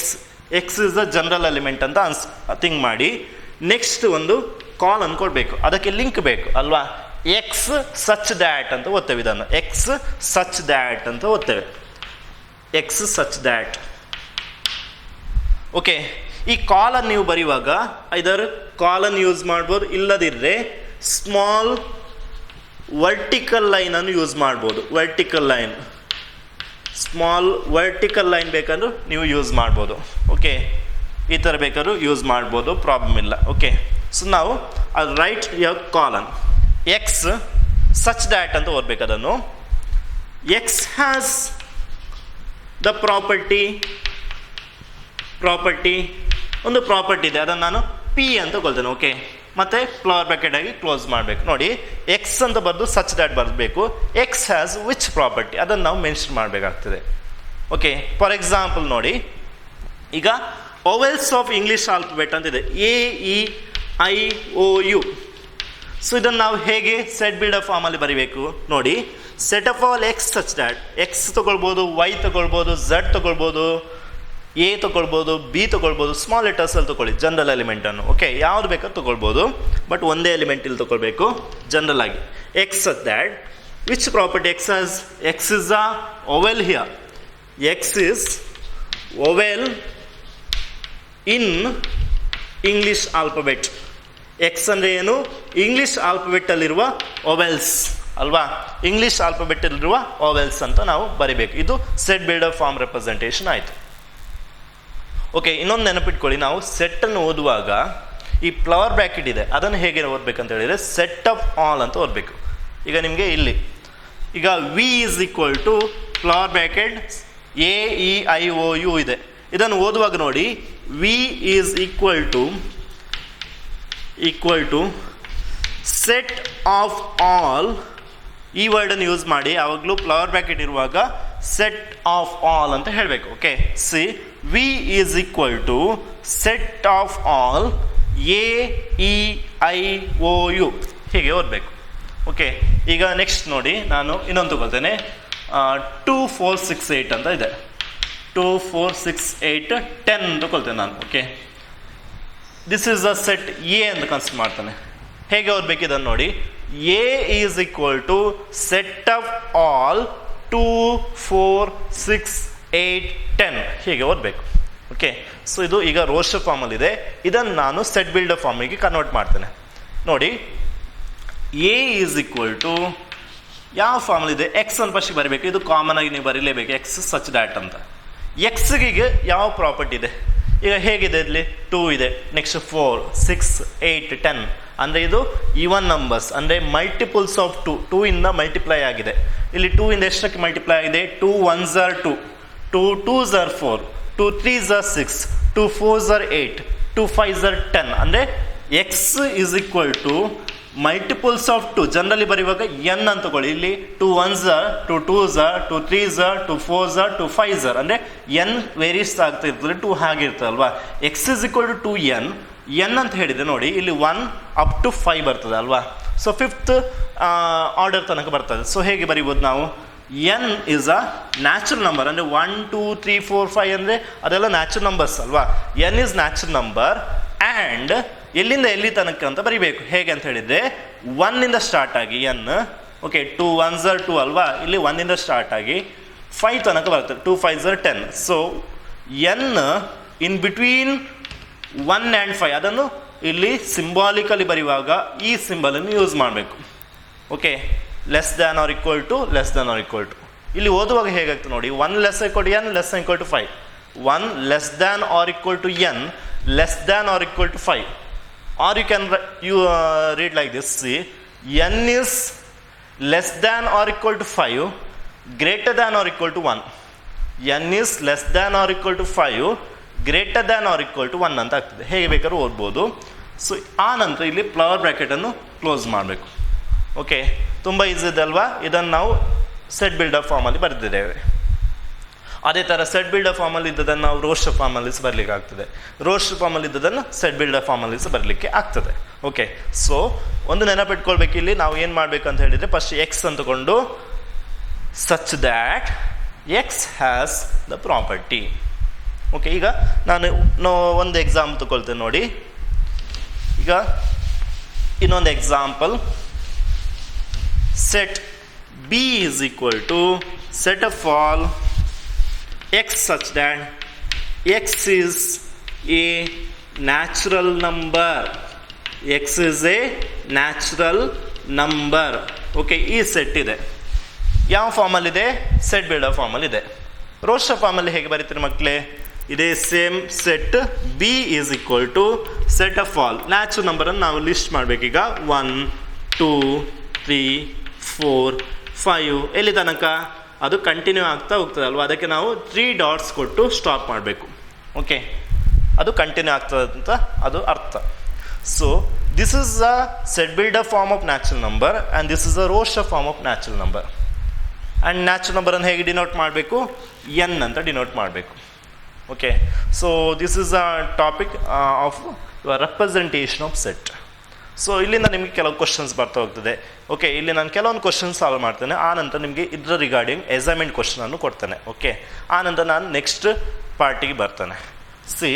is the general element ಅಂತ ಥಿಂಕ್ ಮಾಡಿ. ನೆಕ್ಸ್ಟ್ ಒಂದು ಕಾಲನ್ ಕೊಡಬೇಕು, ಅದಕ್ಕೆ ಲಿಂಕ್ ಬೇಕು ಅಲ್ವಾ. ಎಕ್ಸ್ ಸಚ್ ದ್ಯಾಟ್ ಅಂತ ಓದ್ತೇವೆ, ಇದನ್ನು ಎಕ್ಸ್ ಸಚ್ ದ್ಯಾಟ್ ಅಂತ ಓದ್ತೇವೆ, ಎಕ್ಸ್ ಸಚ್ ದ್ಯಾಟ್. ಓಕೆ, ಈ ಕಾಲನ್ ನೀವು ಬರೆಯುವಾಗ ಇದರ ಕಾಲನ್ ಯೂಸ್ ಮಾಡ್ಬೋದು, ಇಲ್ಲದಿದ್ದರೆ ಸ್ಮಾಲ್ ವರ್ಟಿಕಲ್ ಲೈನನ್ನು ಯೂಸ್ ಮಾಡ್ಬೋದು. Vertical line, small vertical line ಬೇಕಾದ್ರೂ ನೀವು ಯೂಸ್ ಮಾಡ್ಬೋದು. ಓಕೆ, ಈ ಥರ ಬೇಕಾದ್ರೂ ಯೂಸ್ ಮಾಡ್ಬೋದು, ಪ್ರಾಬ್ಲಮ್ ಇಲ್ಲ. ಓಕೆ, ಸೊ ನಾವು ಅದು write your colon X such that ಅಂತ ಓದಬೇಕು. ಅದನ್ನು ಎಕ್ಸ್ ಹ್ಯಾಸ್ ದ ಪ್ರಾಪರ್ಟಿ ಒಂದು ಪ್ರಾಪರ್ಟಿ ಇದೆ, ಅದನ್ನು ನಾನು ಪಿ ಅಂತ ಕೊಳ್ತೇನೆ. ಓಕೆ, ಮತ್ತೆ ಫ್ಲವರ್ ಬ್ರಾಕೆಟ್ ಆಗಿ ಕ್ಲೋಸ್ ಮಾಡಬೇಕು. ನೋಡಿ, ಎಕ್ಸ್ ಅಂತ ಬರೆದು ಸಚ್ ದ್ಯಾಟ್ ಬರಬೇಕು. ಎಕ್ಸ್ ಹ್ಯಾಸ್ ವಿಚ್ ಪ್ರಾಪರ್ಟಿ ಅದನ್ನು ನಾವು ಮೆನ್ಷನ್ ಮಾಡಬೇಕಾಗ್ತದೆ. ಓಕೆ, ಫಾರ್ ಎಕ್ಸಾಂಪಲ್ ನೋಡಿ, ಈಗ ಓವೆಲ್ಸ್ ಆಫ್ ಇಂಗ್ಲಿಷ್ ಆಲ್ಫಾಬೆಟ್ ಅಂತಿದೆ, AEIOU. ಸೊ ಇದನ್ನು ನಾವು ಹೇಗೆ ಸೆಟ್ ಬಿಲ್ಡರ್ ಫಾರ್ಮಲ್ಲಿ ಬರೀಬೇಕು ನೋಡಿ. Set of all x such that, X ತಗೊಳ್ಬೋದು, ವೈ ತಗೊಳ್ಬೋದು, ಝಡ್ ತಗೊಳ್ಬೋದು, ಎ ತಗೊಳ್ಬೋದು, ಬಿ ತಗೊಳ್ಬೋದು, ಸ್ಮಾಲ್ ಲೆಟರ್ಸಲ್ಲಿ ತಗೊಳ್ಳಿ ಜನರಲ್ ಎಲಿಮೆಂಟನ್ನು. ಓಕೆ, ಯಾವ್ದು ಬೇಕಾದ್ರೂ ತಗೊಳ್ಬೋದು, ಬಟ್ ಒಂದೇ ಎಲಿಮೆಂಟ್ ಇಲ್ಲಿ ತಗೊಳ್ಬೇಕು ಜನರಲ್ ಆಗಿ. X such that which property X has, X is a vowel here, X is vowel in English alphabet. X ಅಂದರೆ ಏನು? ಇಂಗ್ಲಿಷ್ ಆಲ್ಫಾಬೆಟ್ಟಲ್ಲಿರುವ ಓವೆಲ್ಸ್ ಅಲ್ವಾ, ಇಂಗ್ಲಿಷ್ ಆಲ್ಫಾಬೆಟ್ಟಲ್ಲಿರುವ ಓವೆಲ್ಸ್ ಅಂತ ನಾವು ಬರಿಬೇಕು. ಇದು ಸೆಟ್ ಬಿಲ್ಡರ್ ಫಾರ್ಮ್ ರೆಪ್ರೆಸೆಂಟೇಷನ್ ಆಯಿತು. ಓಕೆ, ಇನ್ನೊಂದು ನೆನಪಿಟ್ಕೊಳ್ಳಿ, ನಾವು ಸೆಟ್ಟನ್ನು ಓದುವಾಗ ಈ ಫ್ಲವರ್ ಬ್ರ್ಯಾಕೆಟ್ ಇದೆ, ಅದನ್ನು ಹೇಗೆ ಓದಬೇಕಂತ ಹೇಳಿದರೆ ಸೆಟ್ ಆಫ್ ಆಲ್ ಅಂತ ಓದಬೇಕು. ಈಗ ನಿಮಗೆ ಇಲ್ಲಿ ಈಗ V is equal to flower bracket AEIOU ಇದೆ. ಇದನ್ನು ಓದುವಾಗ ನೋಡಿ, V is equal to set of all, ಈ ವರ್ಡನ್ನು ಯೂಸ್ ಮಾಡಿ ಯಾವಾಗಲೂ ಫ್ಲವರ್ ಬ್ರ್ಯಾಕೆಟ್ ಇರುವಾಗ ಸೆಟ್ ಆಫ್ ಆಲ್ ಅಂತ ಹೇಳಬೇಕು. Okay, see V is equal to set of all AEIOU ಹೀಗೆ ಓದಬೇಕು. ಓಕೆ, ಈಗ ನೆಕ್ಸ್ಟ್ ನೋಡಿ, ನಾನು ಇನ್ನೊಂದು ತಗೊಳ್ತೇನೆ. 2 4 6 8 ಅಂತ ಇದೆ. 2 4 6 8 10 ತಗೊಳ್ತೇನೆ ನಾನು. Okay, this is a set A ಅಂತ ಕನ್ಸಿಡರ್ ಮಾಡ್ತಾನೆ. ಹೇಗೆ ಓದಬೇಕು ಇದನ್ನು ನೋಡಿ. A is equal to set of all 2 4 6 8 10 ಹೀಗೆ ಓದಬೇಕು. ಓಕೆ, ಸೊ ಇದು ಈಗ ರೋಸ್ಟರ್ ಫಾರ್ಮಲ್ಲಿದೆ. ಇದನ್ನು ನಾನು ಸೆಟ್ ಬಿಲ್ಡರ್ ಫಾರ್ಮಿಗೆ ಕನ್ವರ್ಟ್ ಮಾಡ್ತೇನೆ. ನೋಡಿ, ಎ ಈಸ್ ಈಕ್ವಲ್ ಟು ಯಾವ ಫಾರ್ಮಲ್ಲಿದೆ, ಎಕ್ಸ್ ಅಂತ ಫಸ್ಟ್ ಬರೀಬೇಕು. ಇದು ಕಾಮನ್ ಆಗಿ ನೀವು ಬರೀಲೇಬೇಕು, ಎಕ್ಸ್ ಸಚ್ ದ್ಯಾಟ್ ಅಂತ. ಎಕ್ಸ್ಗೆ ಯಾವ ಪ್ರಾಪರ್ಟಿ ಇದೆ? ಈಗ ಹೇಗಿದೆ, ಇಲ್ಲಿ 2 ಇದೆ, ನೆಕ್ಸ್ಟ್ 4 6 8 10 ಅಂದರೆ ಇದು ಈವನ್ ನಂಬರ್ಸ್, ಅಂದರೆ ಮಲ್ಟಿಪಲ್ಸ್ ಆಫ್ 2 ಇಂದ ಮಲ್ಟಿಪ್ಲೈ ಆಗಿದೆ. ಇಲ್ಲಿ 2 ಇಂದ ಎಷ್ಟಕ್ಕೆ ಮಲ್ಟಿಪ್ಲೈ ಆಗಿದೆ? 2 1s are 2, 2 2s are 4, 2 3s are 6, 2 4s are 8, 2 5s are 10. ಅಂದರೆ X is equal to multiples of 2. Generally ಬರೆಯುವಾಗ ಎನ್ ಅಂತ ತಗೊಳ್ಳಿ. ಇಲ್ಲಿ 2 1s are, 2 2s are, 2 3s are, 2 4s are, 2 5s are. ಅಂದರೆ ಎನ್ ವೇರಿಯಸ್ ಆಗ್ತಾ ಇರ್ತದೆ, 2 ಹಾಗಿರ್ತದೆ ಅಲ್ವಾ. X is equal to 2n. N ಅಂತ ಹೇಳಿದೆ ನೋಡಿ, ಇಲ್ಲಿ 1 up to 5 ಬರ್ತದೆ ಅಲ್ವಾ. ಸೊ 5th ಆರ್ಡರ್ ತನಕ ಬರ್ತದೆ. ಸೊ ಹೇಗೆ ಬರೀಬೋದು ನಾವು? N is a natural number, ಅಂದರೆ 1 2 3 4 5 ಅಂದರೆ ಅದೆಲ್ಲ ನ್ಯಾಚುರಲ್ ನಂಬರ್ಸ್ ಅಲ್ವಾ. N is natural number and ಎಲ್ಲಿಂದ ಎಲ್ಲಿ ತನಕ ಅಂತ ಬರಿಬೇಕು. ಹೇಗೆ ಅಂತ ಹೇಳಿದರೆ 1 ಇಂದ ಸ್ಟಾರ್ಟ್ ಆಗಿ ಎನ್. ಓಕೆ, 2 1s are 2 ಅಲ್ವಾ, ಇಲ್ಲಿ 1 ಇಂದ ಸ್ಟಾರ್ಟ್ ಆಗಿ 5 ತನಕ ಬರ್ತದೆ, 2 5s are 10. So N in between 1 and 5 ಅದನ್ನು ಇಲ್ಲಿ ಸಿಂಬಾಲಿಕಲಿ ಬರೆಯುವಾಗ ಈ ಸಿಂಬಲನ್ನು ಯೂಸ್ ಮಾಡಬೇಕು. Okay, less than or equal to, less than or equal to. ಇಲ್ಲಿ ಓದುವಾಗ ಹೇಗಾಗ್ತದೆ ನೋಡಿ, 1 less equal to N, less than equal to 5, 1 less than or equal to N, less than or equal to 5. Or you can read like this. See, n is less than or equal to 5, greater than or equal to 1. n is less than or equal to 5, greater than or equal to 1 ಅಂತ ಆಗ್ತದೆ. ಹೇಗೆ ಬೇಕಾದ್ರೂ ಓದ್ಬೋದು. ಸೊ ಆ ನಂತರ ಇಲ್ಲಿ ಫ್ಲವರ್ ಬ್ರ್ಯಾಕೆಟನ್ನು ಕ್ಲೋಸ್ ಮಾಡಬೇಕು. ಓಕೆ, ತುಂಬ ಈಸಿ ಇದೆ ಅಲ್ವಾ. ಇದನ್ನು ನಾವು ಸೆಟ್ ಬಿಲ್ಡರ್ ಫಾರ್ಮಲ್ಲಿ ಬರೆದಿದ್ದೇವೆ. ಅದೇ ಥರ ಸೆಟ್ ಬಿಲ್ಡರ್ ಫಾರ್ಮಲ್ಲಿ ಇದ್ದದನ್ನು ನಾವು ರೋಸ್ಟರ್ ಫಾರ್ಮಲ್ಲಿ ಬರಲಿಕ್ಕೆ ಆಗ್ತದೆ. ರೋಸ್ಟರ್ ಫಾರ್ಮಲ್ಲಿ ಇದ್ದದನ್ನು ಸೆಟ್ ಬಿಲ್ಡರ್ ಫಾರ್ಮಲ್ಲಿ ಬರಲಿಕ್ಕೆ ಆಗ್ತದೆ. ಓಕೆ, ಸೊ ಒಂದು ನೆನಪಿಟ್ಕೊಳ್ಬೇಕು, ಇಲ್ಲಿ ನಾವು ಏನು ಮಾಡಬೇಕು ಅಂತ ಹೇಳಿದರೆ ಫಸ್ಟ್ ಎಕ್ಸ್ ಅಂತಕೊಂಡು such that X has the property. Okay, ಈಗ ನಾನು ಒಂದು ಎಕ್ಸಾಂಪಲ್ ತಗೊಳ್ತೇನೆ ನೋಡಿ. ಈಗ ಇನ್ನೊಂದು example, set B is equal to set of all x such that x is a natural number. x is a natural number. Okay, ಈ ಸೆಟ್ ಇದೆ. ಯಾವ ಫಾರ್ಮಲ್ಲಿದೆ? ಸೆಟ್ ಬಿಲ್ಡರ್ ಫಾರ್ಮಲ್ಲಿದೆ. ರೋಸ್ಟರ್ ಫಾರ್ಮಲ್ಲಿ ಹೇಗೆ ಬರೀತೀರಿ ಮಕ್ಕಳೇ? ಇದೇ same set B is equal to set of all natural ನಂಬರನ್ನು ನಾವು ಲಿಸ್ಟ್ ಮಾಡಬೇಕೀಗ. 1 2 3 4 5 ಎಲ್ಲಿ ತನಕ? ಅದು ಕಂಟಿನ್ಯೂ ಆಗ್ತಾ ಹೋಗ್ತದೆ ಅಲ್ವಾ, ಅದಕ್ಕೆ ನಾವು 3 ಡಾಟ್ಸ್ ಕೊಟ್ಟು ಸ್ಟಾಪ್ ಮಾಡಬೇಕು. ಓಕೆ, ಅದು ಕಂಟಿನ್ಯೂ ಆಗ್ತದೆ ಅಂತ ಅದು ಅರ್ಥ. So this is a set builder form of natural number and this is a roster form of natural number. And natural ನಂಬರನ್ನು ಹೇಗೆ ಡಿನೋಟ್ ಮಾಡಬೇಕು? ಎನ್ ಅಂತ ಡಿನೋಟ್ ಮಾಡಬೇಕು. Okay, so this is a topic of your representation of set. So ಇಲ್ಲಿಂದ ನಿಮಗೆ ಕೆಲವು ಕ್ವಶನ್ಸ್ ಬರ್ತಾ ಹೋಗ್ತದೆ. ಓಕೆ, ಇಲ್ಲಿ ನಾನು ಕೆಲವೊಂದು ಕ್ವಶನ್ ಸಾಲ್ವ್ ಮಾಡ್ತೇನೆ, ಆ ನಂತರ ನಿಮಗೆ ಇದರ ರಿಗಾರ್ಡಿಂಗ್ ಅಸೈನ್ಮೆಂಟ್ ಕ್ವಶನನ್ನು ಕೊಡ್ತೇನೆ. ಓಕೆ, ಆ ನಂತರ ನಾನು ನೆಕ್ಸ್ಟ್ ಪಾರ್ಟಿಗೆ ಬರ್ತೇನೆ. ಸಿ,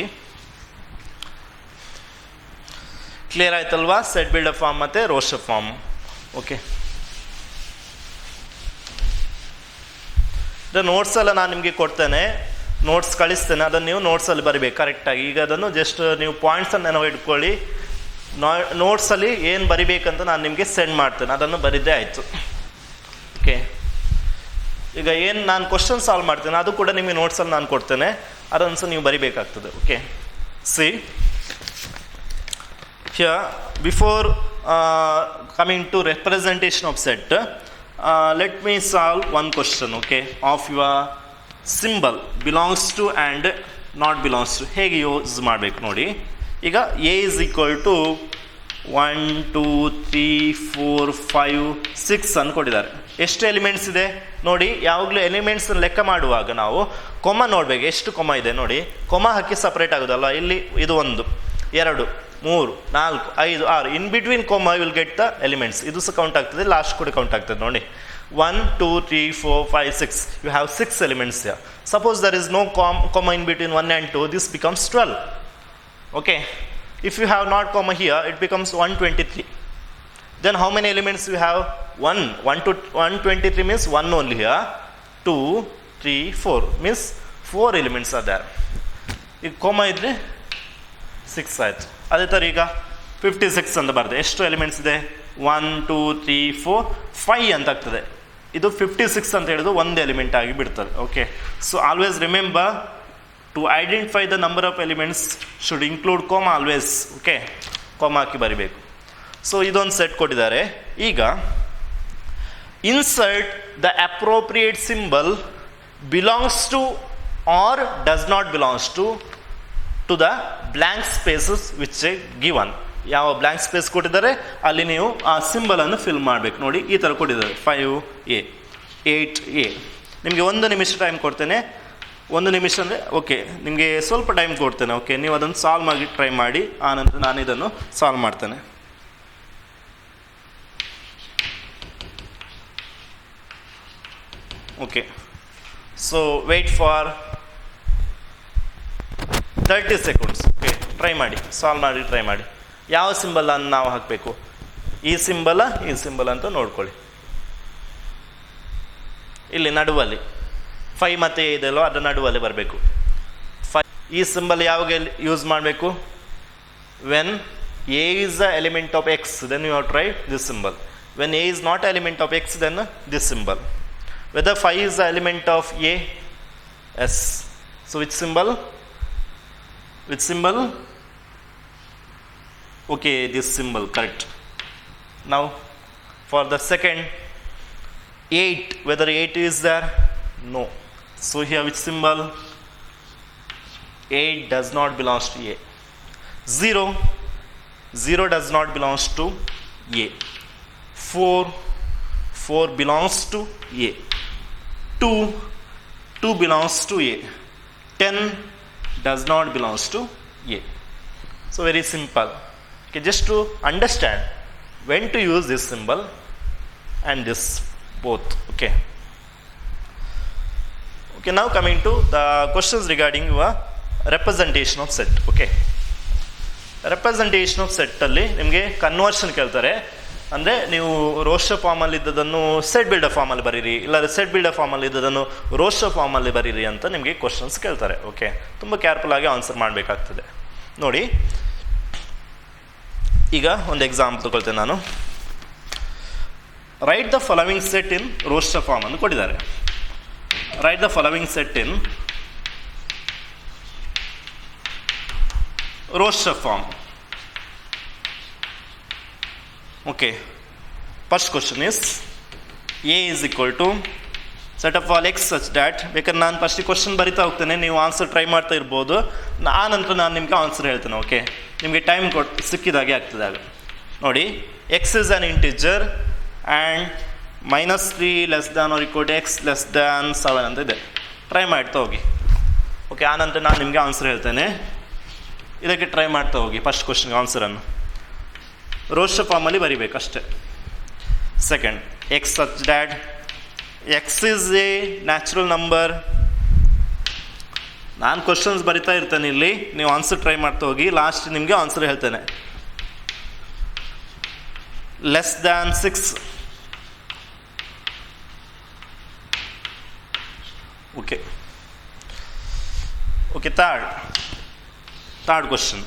ಕ್ಲಿಯರ್ ಆಯ್ತಲ್ವಾ? ಸೆಟ್ ಬಿಲ್ಡರ್ ಫಾರ್ಮ್ ಮತ್ತು ರೋಸ್ಟರ್ ಫಾರ್ಮ್. ಓಕೆ, ಇದು ನೋಟ್ಸ್ ಎಲ್ಲ ನಾನು ನಿಮಗೆ ಕೊಡ್ತೇನೆ, ನೋಟ್ಸ್ ಕಳಿಸ್ತೇನೆ, ಅದನ್ನು ನೀವು ನೋಟ್ಸಲ್ಲಿ ಬರಿಬೇಕು ಕರೆಕ್ಟಾಗಿ. ಈಗ ಅದನ್ನು ಜಸ್ಟ್ ನೀವು ಪಾಯಿಂಟ್ಸನ್ನು ನೆನಪು ಇಟ್ಕೊಳ್ಳಿ. ನೋಟ್ಸಲ್ಲಿ ಏನು ಬರಿಬೇಕಂತ ನಾನು ನಿಮಗೆ ಸೆಂಡ್ ಮಾಡ್ತೇನೆ, ಅದನ್ನು ಬರಿದೇ ಆಯಿತು. ಓಕೆ, ಈಗ ಏನು ನಾನು ಕ್ವಶನ್ ಸಾಲ್ವ್ ಮಾಡ್ತೇನೆ ಅದು ಕೂಡ ನಿಮಗೆ ನೋಟ್ಸಲ್ಲಿ ನಾನು ಕೊಡ್ತೇನೆ, ಅದನ್ನು ಸಹ ನೀವು ಬರಿಬೇಕಾಗ್ತದೆ. Okay, see here before coming to representation of set, let me solve one question, okay, of your symbol belongs to and not belongs to ಹೇಗೆ ಯೂಸ್ ಮಾಡಬೇಕು ನೋಡಿ. ಈಗ a is equal to 1 2 3 4 5 6 ಅನ್ನು ಕೊಟ್ಟಿದ್ದಾರೆ. ಎಷ್ಟು ಎಲಿಮೆಂಟ್ಸ್ ಇದೆ ನೋಡಿ? ಯಾವಾಗಲೂ ಎಲಿಮೆಂಟ್ಸ್ ಲೆಕ್ಕ ಮಾಡುವಾಗ ನಾವು ಕೊಮ ನೋಡಬೇಕು, ಎಷ್ಟು ಕೊಮ ಇದೆ ನೋಡಿ. ಕೊಮ ಹಾಕಿ ಸಪ್ರೇಟ್ ಆಗೋದಲ್ಲ, ಇಲ್ಲಿ ಇದು 1 2 3 4 5 6 in between ಕೊಮ will get the elements. ಇದು ಸಹ ಕೌಂಟ್ ಆಗ್ತದೆ, ಲಾಸ್ಟ್ ಕೂಡ ಕೌಂಟ್ ಆಗ್ತದೆ ನೋಡಿ. 1 2 3 4 5 6 you have 6 elements here. Suppose there is no comma in between 1 and 2, this becomes 12. Okay, if you have not comma here, it becomes 123. Then how many elements you have? 1 to 123 means 1 only here. 2 3 4 means 4 elements are there. ಈಗ comma ಇದ್ರೆ 6 ಆಯಿತು. ಅದೇ ಥರ ಈಗ 56 ಅಂತ ಬರ್ತದೆ. ಎಷ್ಟು ಎಲಿಮೆಂಟ್ಸ್ ಇದೆ? 1 2 3 4 5 ಅಂತ ಆಗ್ತದೆ. ಇದು 56 ಅಂತ ಹೇಳಿದ್ರು ಒಂದು ಎಲಿಮೆಂಟ್ ಆಗಿ ಬಿಡ್ತದೆ. Okay, so always remember to identify the number of elements should include comma always. Okay, comma ಹಾಕಿ ಬರಿಬೇಕು. ಸೊ ಇದೊಂದು ಸೆಟ್ ಕೊಟ್ಟಿದ್ದಾರೆ. ಈಗ insert the appropriate symbol belongs to or does not belongs to the blank spaces which a given. ಯಾವ ಬ್ಲ್ಯಾಂಕ್ ಸ್ಪೇಸ್ ಕೊಟ್ಟಿದ್ದಾರೆ ಅಲ್ಲಿ ನೀವು ಆ ಸಿಂಬಲನ್ನು ಫಿಲ್ ಮಾಡಬೇಕು. ನೋಡಿ, ಈ ಥರ ಕೊಟ್ಟಿದ್ದಾರೆ 5A 8A. ನಿಮಗೆ 1 ನಿಮಿಷ ಟೈಮ್ ಕೊಡ್ತೇನೆ. 1 ನಿಮಿಷ ಅಂದರೆ ಓಕೆ, ನಿಮಗೆ ಸ್ವಲ್ಪ ಟೈಮ್ ಕೊಡ್ತೇನೆ. ಓಕೆ, ನೀವು ಅದನ್ನು ಸಾಲ್ವ್ ಮಾಡಿ ಟ್ರೈ ಮಾಡಿ, ಆನಂತರ ನಾನು ಇದನ್ನು ಸಾಲ್ವ್ ಮಾಡ್ತೇನೆ. Okay, so wait for 30 seconds. Okay, try ಮಾಡಿ, ಸಾಲ್ವ್ ಮಾಡಿ ಟ್ರೈ ಮಾಡಿ. ಯಾವ ಸಿಂಬಲನ್ನು ನಾವು ಹಾಕಬೇಕು? ಈ ಸಿಂಬಲ ಈ ಸಿಂಬಲ್ ಅಂತ ನೋಡ್ಕೊಳ್ಳಿ. ಇಲ್ಲಿ ನಡುವಲ್ಲಿ 5 ಮತ್ತು A ಇದೆಯಲ್ಲೋ ಅದರ ನಡುವಲ್ಲಿ ಬರಬೇಕು. 5 ಈ ಸಿಂಬಲ್ ಯಾವಾಗ ಯೂಸ್ ಮಾಡಬೇಕು? When A is the element of X, then you have to write this symbol. When A is not element of X, then this symbol. Whether 5 is the element of A, S. So which symbol? Which symbol? Okay, this symbol, correct. Now for the second 8, whether 8 is there? No. So here which symbol? 8 does not belong to A. 0 does not belong to A. 4 belongs to A. 2 belongs to A. 10 does not belong to A. So very simple. Okay, just to understand when to use this symbol and this both. Okay, now coming to the questions regarding your representation of set. Okay, representation of set ಅಲ್ಲಿ ನಿಮಗೆ ಕನ್ವರ್ಷನ್ ಕೇಳ್ತಾರೆ. ಅಂದರೆ ನೀವು ರೋಸ್ಟರ್ ಫಾರ್ಮಲ್ಲಿ ಇದ್ದದನ್ನು ಸೆಟ್ ಬಿಲ್ಡರ್ ಫಾರ್ಮಲ್ಲಿ ಬರೀರಿ, ಇಲ್ಲ ಸೆಟ್ ಬಿಲ್ಡರ್ ಫಾರ್ಮಲ್ಲಿ ಇದ್ದದನ್ನು ರೋಸ್ಟರ್ ಫಾರ್ಮಲ್ಲಿ ಬರೀರಿ ಅಂತ ನಿಮಗೆ ಕ್ವಶನ್ಸ್ ಕೇಳ್ತಾರೆ. ಓಕೆ, ತುಂಬ ಕೇರ್ಫುಲ್ ಆಗಿ ಆನ್ಸರ್ ಮಾಡಬೇಕಾಗ್ತದೆ. ನೋಡಿ, ಈಗ ಒಂದು ಎಕ್ಸಾಂಪಲ್ ತಗೊಳ್ತೇನೆ ನಾನು. Write the following set in roster form ಅಂತ ಕೊಟ್ಟಿದ್ದಾರೆ. Write the following set in roster form. Okay, first question is A is equal to set of all x such that. ಬೇಕಾದ್ರೆ ನಾನು ಫಸ್ಟ್ ಕ್ವಶನ್ ಬರಿತಾ ಹೋಗ್ತೇನೆ, ನೀವು ಆನ್ಸರ್ ಟ್ರೈ ಮಾಡ್ತಾ ಇರ್ಬೋದು. ಆ ನಂತರ ನಾನು ನಿಮಗೆ ಆನ್ಸರ್ ಹೇಳ್ತೇನೆ. ಓಕೆ, ನಿಮಗೆ ಟೈಮ್ ಸಿಕ್ಕಿದಾಗೆ ಆಗ್ತದೆ ಆಗ. ನೋಡಿ, x is an integer and -3 less than or equal to x less than 7 ಅಂತ ಇದೆ. ಟ್ರೈ ಮಾಡ್ತಾ ಹೋಗಿ. ಓಕೆ, ಆ ನಂತರ ನಾನು ನಿಮಗೆ ಆನ್ಸರ್ ಹೇಳ್ತೇನೆ. ಇದಕ್ಕೆ ಟ್ರೈ ಮಾಡ್ತಾ ಹೋಗಿ ಫಸ್ಟ್ ಕ್ವಶನ್ಗೆ ಆನ್ಸರನ್ನು ರೋಸ್ಟರ್ ಫಾರ್ಮಲ್ಲಿ ಬರಿಬೇಕು ಅಷ್ಟೇ. Second, X such that x is A natural number. ನಾನು ಕ್ವಶನ್ಸ್ ಬರಿತಾ ಇರ್ತೇನೆ ಇಲ್ಲಿ, ನೀವು ಆನ್ಸರ್ ಟ್ರೈ ಮಾಡ್ತಾ ಹೋಗಿ. ಲಾಸ್ಟ್ ನಿಮಗೆ ಆನ್ಸರ್ ಹೇಳ್ತೇನೆ. Less than 6. Okay okay, third question.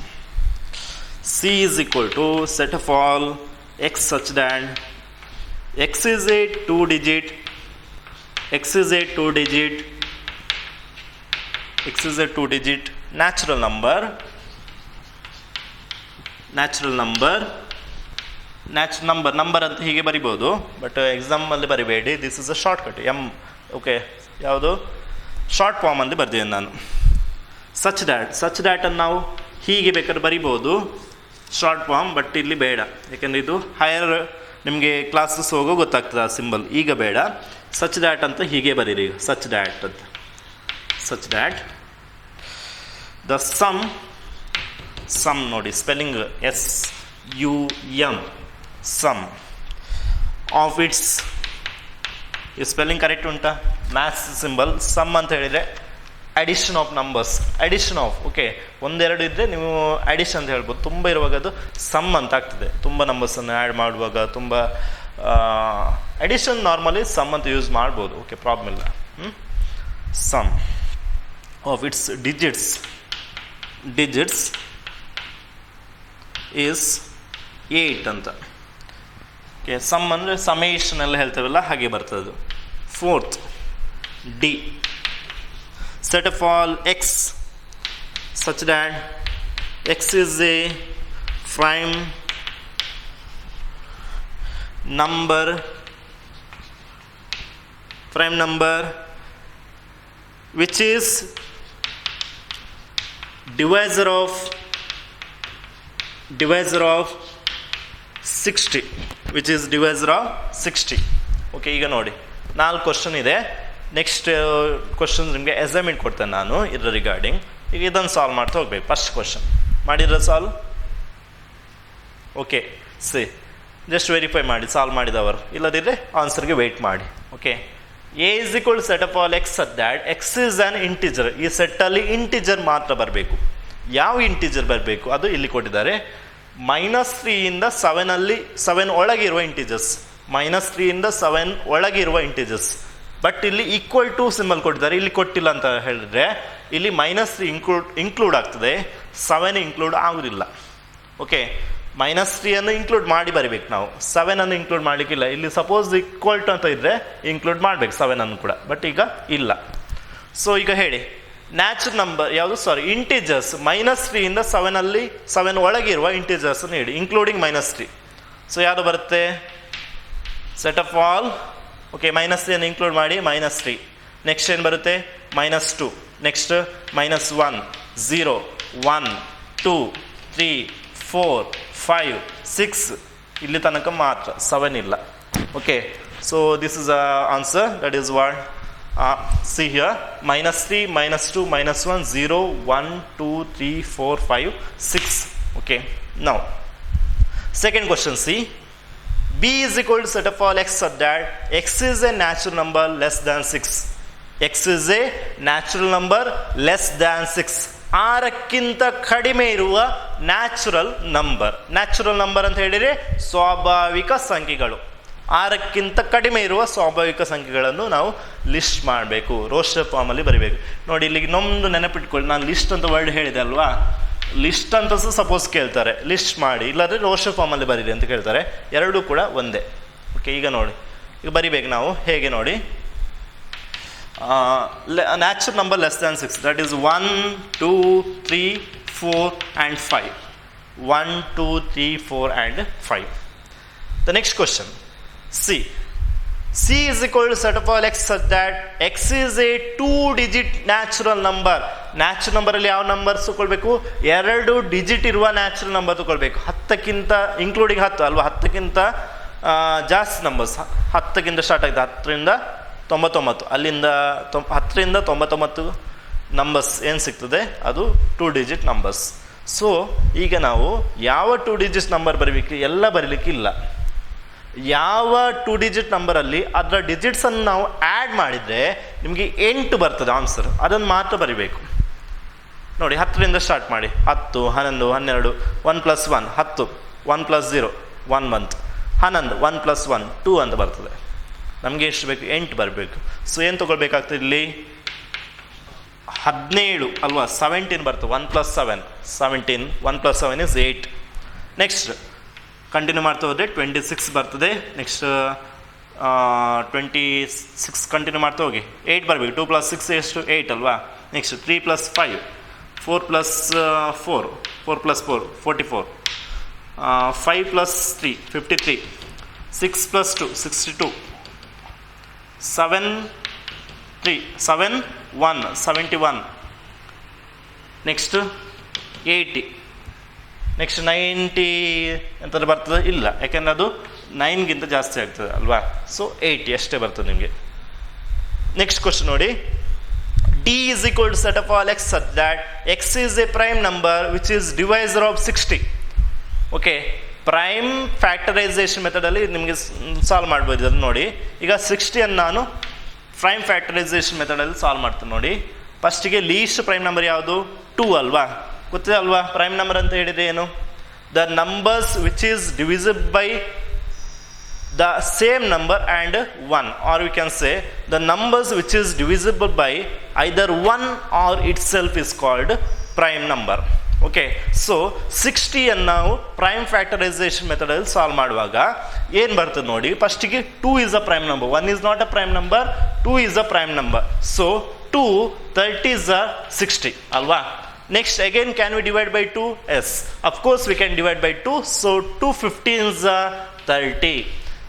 C is equal to set of all x such that x is a 2-digit natural number ಅಂತ ಹೀಗೆ ಬರಿಬೋದು, ಬಟ್ ಎಕ್ಸಾಮಲ್ಲಿ ಬರಿಬೇಡಿ. This is a short cut, um. Okay, ಯಾವುದು ಶಾರ್ಟ್ ಫಾರ್ಮಲ್ಲಿ ಬರ್ದಿದ್ದೇನೆ ನಾನು. ಸಚ್ ದ್ಯಾಟನ್ನು ನಾವು ಹೀಗೆ ಬೇಕಾದ್ರೆ ಬರಿಬೋದು ಶಾರ್ಟ್ ಫಾರ್ಮ್, ಬಟ್ ಇಲ್ಲಿ ಬೇಡ. ಯಾಕೆಂದರೆ ಇದು ಹೈಯರ್ ನಿಮಗೆ ಕ್ಲಾಸಸ್ ಹೋಗೋ ಗೊತ್ತಾಗ್ತದೆ ಆ ಸಿಂಬಲ್. ಈಗ ಬೇಡ. ಸಚ್ ದ್ಯಾಟ್ ಅಂತ ಹೀಗೆ ಬರೀರಿ. ಸಚ್ ದ್ಯಾಟ್ ಅಂತ. ಸಚ್ ದ್ಯಾಟ್ ದ ಸಮ್ ನೋಡಿ, spelling SUM, sum of its. ಈ ಸ್ಪೆಲ್ಲಿಂಗ್ ಕರೆಕ್ಟ್ ಉಂಟಾ? ಮ್ಯಾಥ್ಸ್ ಸಿಂಬಲ್ ಸಮ್ ಅಂತ ಹೇಳಿದರೆ addition of numbers. Addition of, okay, ಒಂದೆರಡು ಇದ್ದರೆ ನೀವು ಅಡಿಷನ್ ಅಂತ ಹೇಳ್ಬೋದು. ತುಂಬ ಇರುವಾಗ ಅದು ಸಮ್ ಅಂತ ಆಗ್ತದೆ. ತುಂಬ ನಂಬರ್ಸನ್ನು ಆ್ಯಡ್ ಮಾಡುವಾಗ ತುಂಬ ಅಡಿಷನ್ ನಾರ್ಮಲಿ ಸಮ್ ಅಂತ ಯೂಸ್ ಮಾಡ್ಬೋದು. ಓಕೆ, ಪ್ರಾಬ್ಲಮ್ ಇಲ್ಲ. Sum of its digits is 8 ಅಂತ. ಓಕೆ, ಸಮ್ ಅಂದರೆ ಸಮೇಷನ್ ಎಲ್ಲ ಹೇಳ್ತೇವಲ್ಲ, ಹಾಗೆ ಬರ್ತದೆ. Fourth, D. Set of all x such that x is a prime number which is divisor of 60, which is divisor of 60. Okay, ಈಗ ನೋಡಿ 4 ಕ್ವಶನ್ ಇದೆ. ನೆಕ್ಸ್ಟ್ ಕ್ವಶನ್ ನಿಮಗೆ ಅಸೈನ್ಮೆಂಟ್ ಕೊಡ್ತೇನೆ ನಾನು ಇದರ ರಿಗಾರ್ಡಿಂಗ್. ಈಗ ಇದನ್ನು ಸಾಲ್ವ್ ಮಾಡ್ತಾ ಹೋಗ್ಬೇಕು. ಫಸ್ಟ್ ಕ್ವಶನ್ ಮಾಡಿದ್ರೆ ಸಾಲ್ವ್. ಓಕೆ, ಜಸ್ಟ್ ವೆರಿಫೈ ಮಾಡಿ ಸಾಲ್ವ್ ಮಾಡಿದವರು. ಇಲ್ಲದಿದ್ದರೆ ಆನ್ಸರ್ಗೆ ವೆಯ್ಟ್ ಮಾಡಿ. Okay, A is equal to set of all x such that x is an integer. ಈ ಸೆಟ್ಟಲ್ಲಿ ಇಂಟಿಜರ್ ಮಾತ್ರ ಬರಬೇಕು. ಯಾವ ಇಂಟಿಜರ್ ಬರಬೇಕು ಅದು ಇಲ್ಲಿ ಕೊಟ್ಟಿದ್ದಾರೆ. -3 7 7 ಒಳಗಿರುವ ಇಂಟಿಜರ್ಸ್. -3 7 ಒಳಗಿರುವ ಇಂಟಿಜರ್ಸ್. ಬಟ್ ಇಲ್ಲಿ ಈಕ್ವಲ್ ಟು ಸಿಂಬಲ್ ಕೊಟ್ಟಿದ್ದಾರೆ, ಇಲ್ಲಿ ಕೊಟ್ಟಿಲ್ಲ ಅಂತ ಹೇಳಿದ್ರೆ ಇಲ್ಲಿ -3 ಇನ್ಕ್ಲೂಡ್ ಆಗ್ತದೆ, 7 ಇನ್ಕ್ಲೂಡ್ ಆಗೋದಿಲ್ಲ. ಓಕೆ, -3 ಇನ್ಕ್ಲೂಡ್ ಮಾಡಿ ಬರಿಬೇಕು ನಾವು. 7 ಇನ್ಕ್ಲೂಡ್ ಮಾಡಲಿಕ್ಕಿಲ್ಲ. ಇಲ್ಲಿ ಸಪೋಸ್ ಈಕ್ವಲ್ ಟು ಅಂತ ಇದ್ದರೆ ಇನ್ಕ್ಲೂಡ್ ಮಾಡಬೇಕು 7 ಕೂಡ, ಬಟ್ ಈಗ ಇಲ್ಲ. ಸೊ ಈಗ ಹೇಳಿ, ನ್ಯಾಚುರಲ್ ನಂಬರ್ ಯಾವುದು? ಇಂಟಿಜರ್ಸ್. -3 7 ಒಳಗಿರುವ ಇಂಟಿಜರ್ಸ್ ಹೇಳಿ, ಇನ್ಕ್ಲೂಡಿಂಗ್ -3. ಸೊ ಯಾವುದು ಬರುತ್ತೆ? Set of all. Okay, -3 include ಮಾಡಿ -3. ನೆಕ್ಸ್ಟ್ ಏನು ಬರುತ್ತೆ? -2. ನೆಕ್ಸ್ಟ್ -1 0 1 2 3 4 5 6 ಇಲ್ಲಿ ತನಕ ಮಾತ್ರ, 7 ಇಲ್ಲ. Okay, so this is answer. That is what see here, -3 -2 -1 0 1 2 3 4 5 6. Okay, now second question. See, B is equal to set of all x such that x is a natural number less than 6. X is a natural number less than 6. 6ಕ್ಕಿಂತ ಕಡಿಮೆ ಇರುವ ನ್ಯಾಚುರಲ್ ನಂಬರ್. ನ್ಯಾಚುರಲ್ ನಂಬರ್ ಅಂತ ಹೇಳಿದರೆ ಸ್ವಾಭಾವಿಕ ಸಂಖ್ಯೆಗಳು. 6ಕ್ಕಿಂತ ಕಡಿಮೆ ಇರುವ ಸ್ವಾಭಾವಿಕ ಸಂಖ್ಯೆಗಳನ್ನು ನಾವು ಲಿಸ್ಟ್ ಮಾಡಬೇಕು. ರೋಸ್ಟರ್ ಫಾರ್ಮಲ್ಲಿ ಬರೀಬೇಕು. ನೋಡಿ, ಇಲ್ಲಿಗೆ ನಮ್ಮದು ನೆನಪಿಟ್ಕೊಳ್ಳಿ, ನಾನು ಲಿಸ್ಟ್ ಅಂತ ವರ್ಡ್ ಹೇಳಿದೆ ಅಲ್ವಾ. ಲಿಸ್ಟ್ ಅಂತ ಸಪೋಸ್ ಕೇಳ್ತಾರೆ, ಲಿಸ್ಟ್ ಮಾಡಿ, ಇಲ್ಲಾಂದರೆ ರೋಸ್ಟರ್ ಫಾರ್ಮಲ್ಲಿ ಬರೀರಿ ಅಂತ ಕೇಳ್ತಾರೆ. ಎರಡೂ ಕೂಡ ಒಂದೇ. ಓಕೆ, ಈಗ ನೋಡಿ, ಈಗ ಬರಿಬೇಕು ನಾವು ಹೇಗೆ ನೋಡಿ. Natural number less than 6, that is 1 2 3 4 and 5. 1 2 3 4 and 5. The next question, C is equal to set of all x such that x is a 2-digit natural number. Natural ನಂಬರಲ್ಲಿ ಯಾವ ನಂಬರ್ಸ್ ತಗೊಳ್ಬೇಕು? 2 ಡಿಜಿಟ್ ಇರುವ ನ್ಯಾಚುರಲ್ ನಂಬರ್ ತಗೊಳ್ಬೇಕು. 10ಕ್ಕಿಂತ ಇನ್ಕ್ಲೂಡಿಂಗ್ 10 ಅಲ್ವಾ, 10ಕ್ಕಿಂತ ಜಾಸ್ತಿ ನಂಬರ್ಸ್. 10ಕ್ಕಿಂತ ಸ್ಟಾರ್ಟ್ ಆಗಿದೆ, 10ರಿಂದ 99, ಅಲ್ಲಿಂದ 10ರಿಂದ 99 ನಂಬರ್ಸ್ ಏನು ಸಿಗ್ತದೆ ಅದು 2 ಡಿಜಿಟ್ ನಂಬರ್ಸ್. ಸೊ ಈಗ ನಾವು ಯಾವ 2 ಡಿಜಿಟ್ ನಂಬರ್ ಬರೀಬೇಕು? ಎಲ್ಲ ಬರೀಲಿಕ್ಕಿಲ್ಲ. ಯಾವ 2 ಡಿಜಿಟ್ ನಂಬರಲ್ಲಿ ಅದರ ಡಿಜಿಟ್ಸನ್ನು ನಾವು ಆ್ಯಡ್ ಮಾಡಿದರೆ ನಿಮಗೆ 8 ಬರ್ತದೆ ಆನ್ಸರ್, ಅದನ್ನು ಮಾತ್ರ ಬರಿಬೇಕು. ನೋಡಿ, 10ರಿಂದ ಸ್ಟಾರ್ಟ್ ಮಾಡಿ. 10 11 12 1 + 1 10, 1 + 0 1 ಬಂತು. 11 1 + 1 2 ಅಂತ ಬರ್ತದೆ. ನಮಗೆ ಎಷ್ಟು ಬೇಕು? 8 ಬರಬೇಕು. ಸೊ ಏನು ತೊಗೊಳ್ಬೇಕಾಗ್ತದೆ ಇಲ್ಲಿ? 17 ಅಲ್ವಾ, 17 ಬರ್ತದೆ. 1 + 7 17, 1 + 7 is 8. ನೆಕ್ಸ್ಟ್ ಕಂಟಿನ್ಯೂ ಮಾಡ್ತಾ ಹೋದರೆ 26 ಬರ್ತದೆ. ನೆಕ್ಸ್ಟ್ 26 ಕಂಟಿನ್ಯೂ ಮಾಡ್ತಾ ಹೋಗಿ 8 ಬರಬೇಕು. 2 + 6 ಎಷ್ಟು? 8 ಅಲ್ವಾ. ನೆಕ್ಸ್ಟ್ 3 + 5 4 + 4 4 + 4 44, 5 + 3 53, 6 + 2 62, 7 3 7 1 71, ನೆಕ್ಸ್ಟ್ 80, ನೆಕ್ಸ್ಟ್ 90 ಎಂಥದ್ದು ಬರ್ತದೆ? ಇಲ್ಲ, ಯಾಕೆಂದರೆ ಅದು 9ಗಿಂತ ಜಾಸ್ತಿ ಆಗ್ತದೆ ಅಲ್ವಾ. ಸೊ 80 ಅಷ್ಟೇ ಬರ್ತದೆ ನಿಮಗೆ. ನೆಕ್ಸ್ಟ್ ಕ್ವಶನ್ ನೋಡಿ. D is equal to set of all x such that x is a prime number which is divisor of 60. Okay, prime factorisation ಮೆಥಡಲ್ಲಿ ನಿಮಗೆ ಸಾಲ್ವ್ ಮಾಡ್ಬೋದು ಇದನ್ನು ನೋಡಿ. ಈಗ 60 ನಾನು ಪ್ರೈಮ್ ಫ್ಯಾಕ್ಟರೈಸೇಷನ್ ಮೆಥಡಲ್ಲಿ ಸಾಲ್ವ್ ಮಾಡ್ತೀನಿ ನೋಡಿ. ಫಸ್ಟಿಗೆ ಲೀಸ್ಟ್ ಪ್ರೈಮ್ ನಂಬರ್ ಯಾವುದು? 2 ಅಲ್ವಾ, ಗೊತ್ತಿದೆ ಅಲ್ವಾ. ಪ್ರೈಮ್ ನಂಬರ್ ಅಂತ ಹೇಳಿದರೆ ಏನು? The numbers which is divisible by the same number and 1, or we can say the numbers which is divisible by either 1 or itself is called prime number. Okay, so 60 ಅನ್ನು ನಾವು ಪ್ರೈಮ್ ಫ್ಯಾಕ್ಟರೈಸೇಷನ್ ಮೆಥಡಲ್ಲಿ ಸಾಲ್ವ್ ಮಾಡುವಾಗ ಏನು ಬರ್ತದೆ ನೋಡಿ. ಫಸ್ಟಿಗೆ 2 is a prime number, 1 is not a prime number, 2 is a prime number. So 2 30 is a 60 ಅಲ್ವಾ. Next again, can we divide by 2? Yes, of course we can divide by 2. So 2 15 is a 30.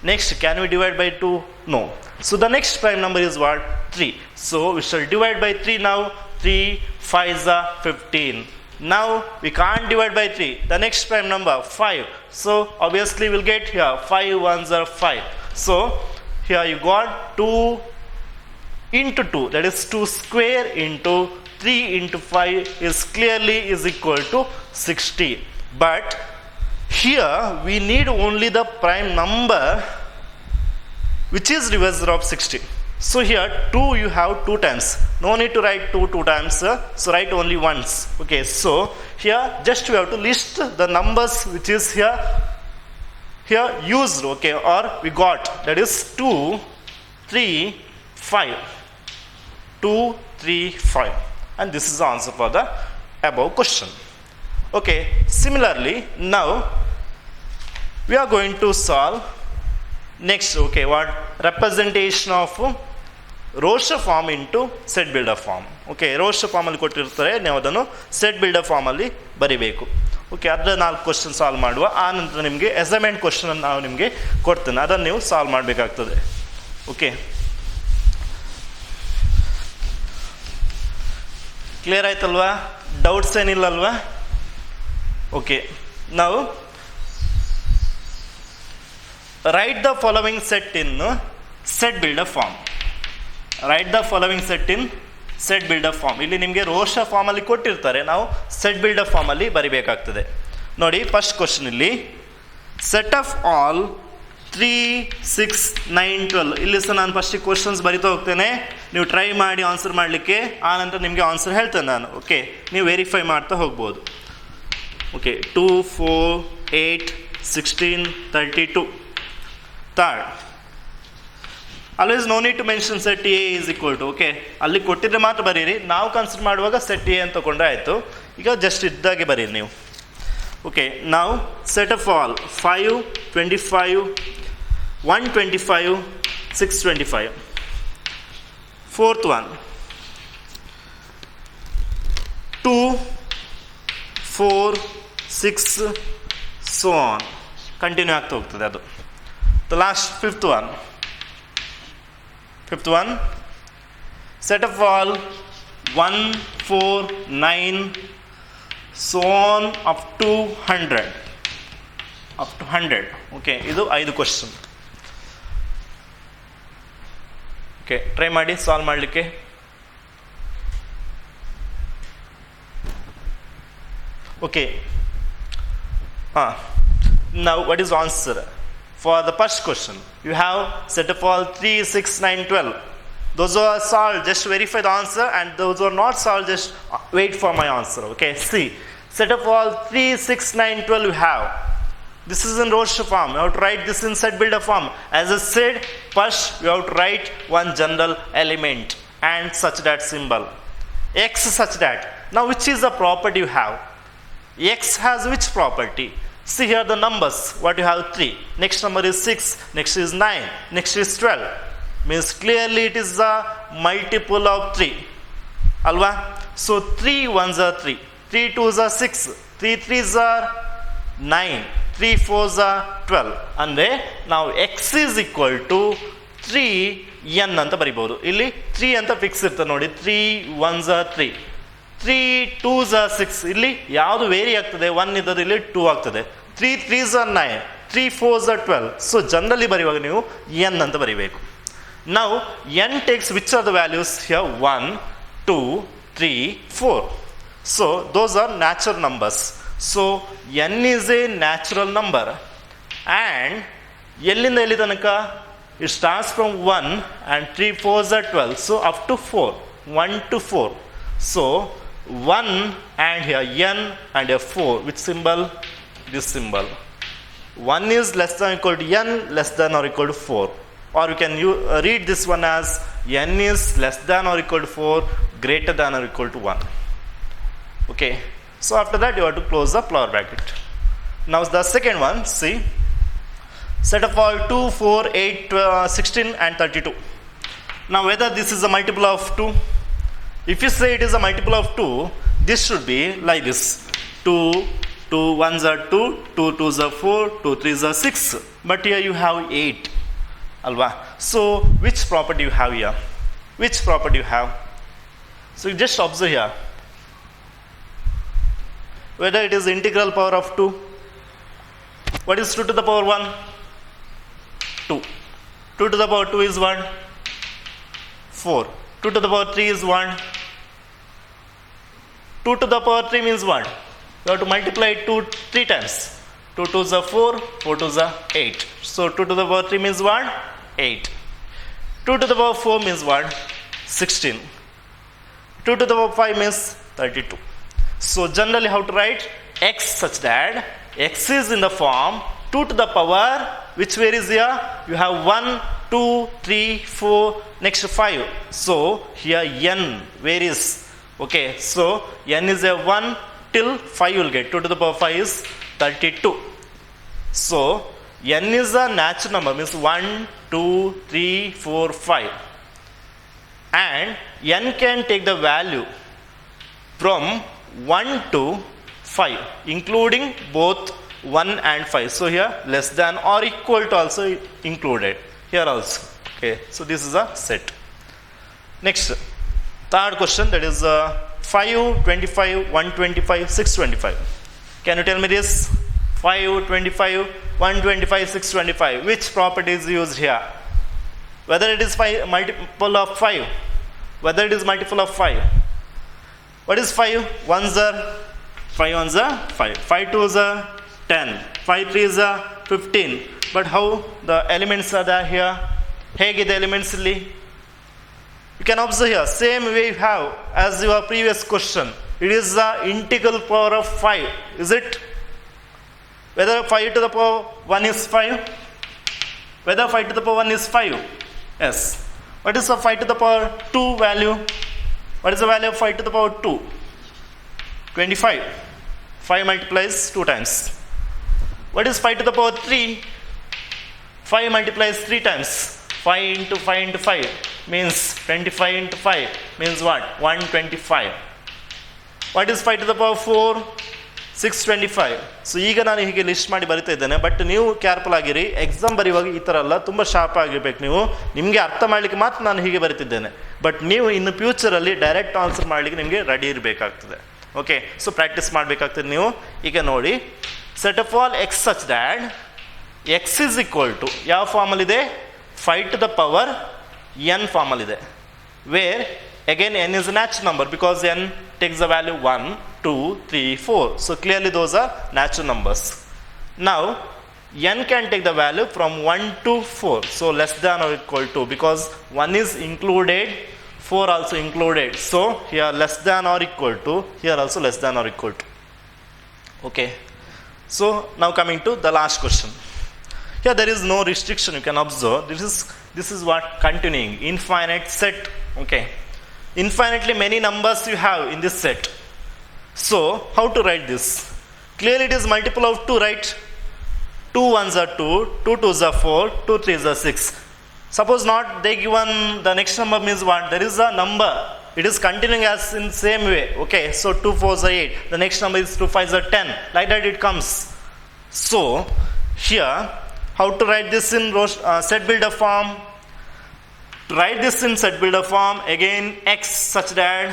Next, can we divide by 2? No. So the next prime number is what? 3. So we shall divide by 3 now. 3 5 is a 15. Now we can't divide by 3. The next prime number 5. So obviously we'll get here 5 1s are 5. So here you got 2 into 2, that is 2 square into 3 into 5 is clearly is equal to 60. But here we need only the prime number which is divisor of 60. So here 2 you have 2 times. No need to write 2 times. So write only once. Okay, so here just we have to list the numbers which is here used. Okay, or we got, that is 2 3 5. 2 3 5. And this is the answer for the above question. Okay, similarly now we are going to solve next. Okay, what? Representation of Roche form into set builder form. Okay, Roche form ಅಲ್ಲಿ ಕೊಟ್ಟಿರ್ತಾರೆ, ನೀವು ಅದನ್ನು set builder form ಅಲ್ಲಿ ಬರಿಬೇಕು. ಓಕೆ, ಅದರ 4 ಕ್ವಶನ್ ಸಾಲ್ವ್ ಮಾಡುವ. ಆ ನಂತರ ನಿಮಗೆ ಅಸೈನ್ಮೆಂಟ್ ಕ್ವಶನ್ ಅನ್ನು ನಾವು ನಿಮಗೆ ಕೊಡ್ತೇನೆ, ಅದನ್ನು ನೀವು ಸಾಲ್ವ್ ಮಾಡಬೇಕಾಗ್ತದೆ. ಓಕೆ, ಕ್ಲಿಯರ್ ಆಯ್ತಲ್ವಾ? ಡೌಟ್ಸ್ ಏನಿಲ್ಲಲ್ವಾ? ಓಕೆ, ನಾವು write the following set in set builder form. Write the following set in set builder form. ಇಲ್ಲಿ ನಿಮಗೆ ರೋಷ ಫಾರ್ಮಲ್ಲಿ ಕೊಟ್ಟಿರ್ತಾರೆ, ನಾವು set builder ಫಾರ್ಮಲ್ಲಿ ಬರಿಬೇಕಾಗ್ತದೆ. ನೋಡಿ, ಫಸ್ಟ್ ಕ್ವಶನ್ ಇಲ್ಲಿ ಸೆಟ್ ಆಫ್ ಆಲ್ 3 6 9 12. ಇಲ್ಲಿ ಸಹ ನಾನು ಫಸ್ಟಿಗೆ ಕ್ವಶನ್ಸ್ ಬರಿತಾ ಹೋಗ್ತೇನೆ, ನೀವು ಟ್ರೈ ಮಾಡಿ ಆನ್ಸರ್ ಮಾಡಲಿಕ್ಕೆ. ಆ ನಂತರ ನಿಮಗೆ ಆನ್ಸರ್ ಹೇಳ್ತೇನೆ ನಾನು. ಓಕೆ, ನೀವು ವೆರಿಫೈ ಮಾಡ್ತಾ ಹೋಗ್ಬೋದು. Okay, 2 4 8 16 32. Third, always no need to mention set A is equal to. Okay, ಅಲ್ಲಿ ಕೊಟ್ಟಿದ್ರೆ ಮಾತ್ರ ಬರೀರಿ, ನಾವು ಕನ್ಸಿಡರ್ ಮಾಡುವಾಗ ಸೆಟ್ ಎ ಅಂತ ತಗೊಂಡ್ರೆ ಆಯಿತು. ಈಗ ಜಸ್ಟ್ ಇದ್ದಾಗೆ ಬರೀರಿ ನೀವು. ಓಕೆ, ನಾವು set of all 5 25 125, 625. Fourth one, 2, 4, 6, so on. Continue ಆಗ್ತಾ ಹೋಗ್ತದೆ ಅದು. The last fifth one. Fifth one, set of all 1, 4, 9, so on up to 100. Up to 100. Okay, ಇದು 5 question. Okay, try ಮಾಡಿ ಸಾಲ್ವ್ ಮಾಡಲಿಕ್ಕೆ. Okay. Now what is answer? For the first question, you have set of all 3, 6, 9, 12. Those who are solved, just verify the answer, and those who are not solved, just wait for my answer. Okay, see. Set of all 3, 6, 9, 12 you have. This is in Roche form. You have to write this in set builder form. As I said, first you have to write one general element and such that symbol. X such that. Now which is the property you have? X has which property? See here the numbers. What you have? 3. Next number is 6. Next is 9. Next is 12. Means clearly it is the multiple of 3. Alva? So 3 ones are 3. 3 twos are 6. 3 threes are 9. 3 fours are 12. ಅಂದರೆ ನಾವು x is equal to 3n ಅಂತ ಬರಿಬಹುದು. ಇಲ್ಲಿ 3 ಅಂತ ಫಿಕ್ಸ್ ಇರ್ತದೆ ನೋಡಿ. 3 ones are 3. 3 twos are 6. ಇಲ್ಲಿ ಯಾವುದು ವೇರಿ ಆಗ್ತದೆ? 1 ಇದ್ದದ್ದು ಇಲ್ಲಿ 2 ಆಗ್ತದೆ. 3 threes are 9. 3 fours are 12. So generally ಬರೆಯುವಾಗ ನೀವು n ಅಂತ ಬರಿಬೇಕು. Now n takes which are the values here? 1, 2, 3, 4. So those are natural numbers. So n is a natural number, and ಎಲ್ಲಿಂದ ಎಲ್ಲಿ ತನಕ? It starts from 1 and 3 fours are 12. So up to 4. 1 to 4. So 1 and here n and here 4. Which symbol? This symbol. 1 is less than or equal to n, less than or equal to 4. Or you can read this one as n is less than or equal to 4, greater than or equal to 1. Okay. So after that you have to close the flower bracket. Now the second one, see. Set of all 2, 4, 8, 16 and 32. Now whether this is a multiple of 2. If you say it is a multiple of 2, this should be like this. 2, 2 ones are 2, 2 twos are 4, 2 threes are 6. But here you have 8. Alva. So which property you have here? Which property you have? So you just observe here. Whether it is integral power of 2. What is 2 to the power 1? 2. 2 to the power 2 is 1. 4. 2 to the power 3 is 1. 2 to the power 3 means 1. You have to multiply 2 3 times. 2 twos are 4, 4 twos are 8. So 2 to the power 3 means 1, 8. 2 to the power 4 means 1, 16. 2 to the power 5 means 32. So generally how to write? X such that x is in the form 2 to the power, which varies here? You have 1, 2, 3, 4, next 5. So here n varies. Okay, so n is a 1 till 5 you will get. 2 to the power 5 is 32. So n is a natural number, means 1, 2, 3, 4, 5. And n can take the value from 1 to 5, including both 1 and 5. So here less than or equal to also included. Here also. Okay, so this is a set. Next, third question, that is 5, 25, 125, 625. Can you tell me this? 5, 25, 125, 625. Which property is used here? Whether it is multiple of 5. Whether it is multiple of 5. What is 5? 1s are 5 ones are 5. 5 twos are 10. 5 threes are 15. But how the elements are there here? ಹೇಗಿದೆ elements ಇಲ್ಲಿ? You can observe here. Same way you have as your previous question. It is the integral power of 5. Is it? Whether 5 to the power 1 is 5? Whether 5 to the power 1 is 5? Yes. What is the 5 to the power 2 value? What is the value of 5 to the power 2? 25. 5 multiplies 2 times. What is 5 to the power 3? 5 multiplies 3 times. 5 into 5 into 5 means 25 into 5 means what? 125. What is 5 to the power 4? 625. So ಈಗ ನಾನು ಹೀಗೆ ಲಿಸ್ಟ್ ಮಾಡಿ ಬರಿತಾ ಇದ್ದೇನೆ. ಬಟ್ ನೀವು ಕೇರ್ಫುಲ್ ಆಗಿರಿ, ಎಕ್ಸಾಮ್ ಬರೆಯುವಾಗ ಈ ಥರ ಅಲ್ಲ, ತುಂಬ ಶಾರ್ಪ್ ಆಗಿರ್ಬೇಕು ನೀವು. ನಿಮಗೆ ಅರ್ಥ ಮಾಡಲಿಕ್ಕೆ ಮಾತ್ರ ನಾನು ಹೀಗೆ ಬರಿತಿದ್ದೇನೆ. ಬಟ್ ನೀವು ಇನ್ನು ಫ್ಯೂಚರಲ್ಲಿ ಡೈರೆಕ್ಟ್ ಆನ್ಸರ್ ಮಾಡಲಿಕ್ಕೆ ನಿಮಗೆ ರೆಡಿ ಇರಬೇಕಾಗ್ತದೆ. ಓಕೆ, ಸೊ ಪ್ರಾಕ್ಟೀಸ್ ಮಾಡಬೇಕಾಗ್ತದೆ ನೀವು. ಈಗ ನೋಡಿ, set of all x such that x is equal to ಯಾವ ಫಾರ್ಮಲ್ಲಿದೆ? 5 to the power n ಫಾರ್ಮಲ್ಲಿದೆ. Where again n is a natural number because n takes the value 1, 2, 3, 4. So clearly those are natural numbers. Now n can take the value from 1 to 4. So less than or equal to, because 1 is included, 4 also included. So here less than or equal to, here also less than or equal to. Okay. So now coming to the last question. Here there is no restriction, you can observe. This is what? Continuing. Infinite set. Okay. Infinitely many numbers you have in this set. So how to write this? Clearly it is multiple of 2, right? 2 ones are 2, 2 twos are 4, 2 threes are 6. Suppose not they given the next number means what? There is a number. It is continuing as in same way. Okay, so 2 fours are 8. The next number is 2 fives are 10. Like that it comes. So here, how to write this in set builder form? To write this in set builder form, again x such that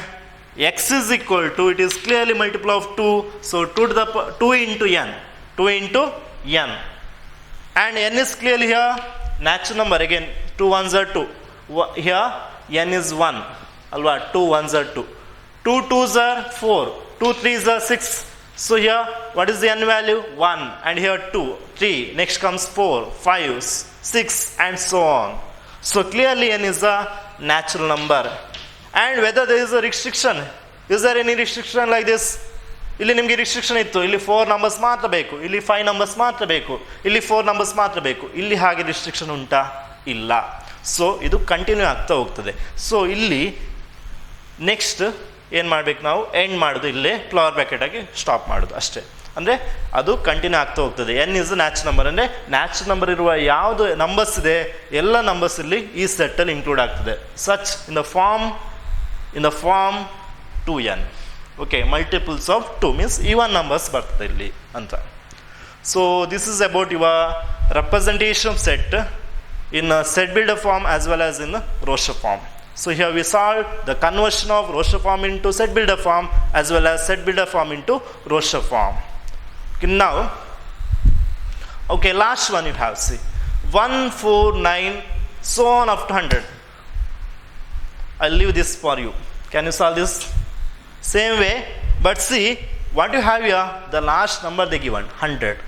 x is equal to, it is clearly multiple of 2, so 2 into n, 2 into n, and n is clearly here natural number. Again 2 ones are 2, here n is 1, alwa 2 ones are 2, 2 twos are 4, 2 threes are 6. So here what is the n value? 1, and here 2, 3, next comes 4, 5, 6 and so on. So clearly n is a natural number. And whether there is a restriction, is there any restriction like this? ಇಲ್ಲಿ ನಿಮಗೆ ರಿಸ್ಟ್ರಿಕ್ಷನ್ ಇತ್ತು, ಇಲ್ಲಿ 4 ನಂಬರ್ಸ್ ಮಾತ್ರ ಬೇಕು, ಇಲ್ಲಿ 5 ನಂಬರ್ಸ್ ಮಾತ್ರ ಬೇಕು, ಇಲ್ಲಿ 4 ನಂಬರ್ಸ್ ಮಾತ್ರ ಬೇಕು. ಇಲ್ಲಿ ಹಾಗೆ ರಿಸ್ಟ್ರಿಕ್ಷನ್ ಉಂಟಾ? ಇಲ್ಲ. ಸೊ ಇದು ಕಂಟಿನ್ಯೂ ಆಗ್ತಾ ಹೋಗ್ತದೆ. ಸೊ ಇಲ್ಲಿ ನೆಕ್ಸ್ಟ್ ಏನು ಮಾಡಬೇಕು ನಾವು? ಎಂಡ್ ಮಾಡೋದು, ಇಲ್ಲೇ ಫ್ಲವರ್ ಬ್ಯಾಕೆಟ್ ಆಗಿ ಸ್ಟಾಪ್ ಮಾಡೋದು ಅಷ್ಟೇ. ಅಂದರೆ ಅದು ಕಂಟಿನ್ಯೂ ಆಗ್ತಾ ಹೋಗ್ತದೆ. ಎನ್ ಇಸ್ ನ್ಯಾಚುರಲ್ ನಂಬರ್, ಅಂದರೆ ನ್ಯಾಚುರಲ್ ನಂಬರ್ ಇರುವ ಯಾವುದು ನಂಬರ್ಸ್ ಇದೆ ಎಲ್ಲ ನಂಬರ್ಸ್ ಇಲ್ಲಿ ಈ ಸೆಟ್ಟಲ್ಲಿ ಇನ್ಕ್ಲೂಡ್ ಆಗ್ತದೆ. Such in the form 2n. Okay, multiples of 2 means even numbers ಬರ್ತದೆ ಇಲ್ಲಿ ಅಂತ. So this is about your representation of set in set builder form as well as in roster form. So here we saw the conversion of roster form into set builder form as well as set builder form into roster form. Okay, now, okay, last one you have, see 1, 4, 9 so on up to 100. I'll leave this for you. Can you solve this? Same way, but see what you have here, the last number they given 100.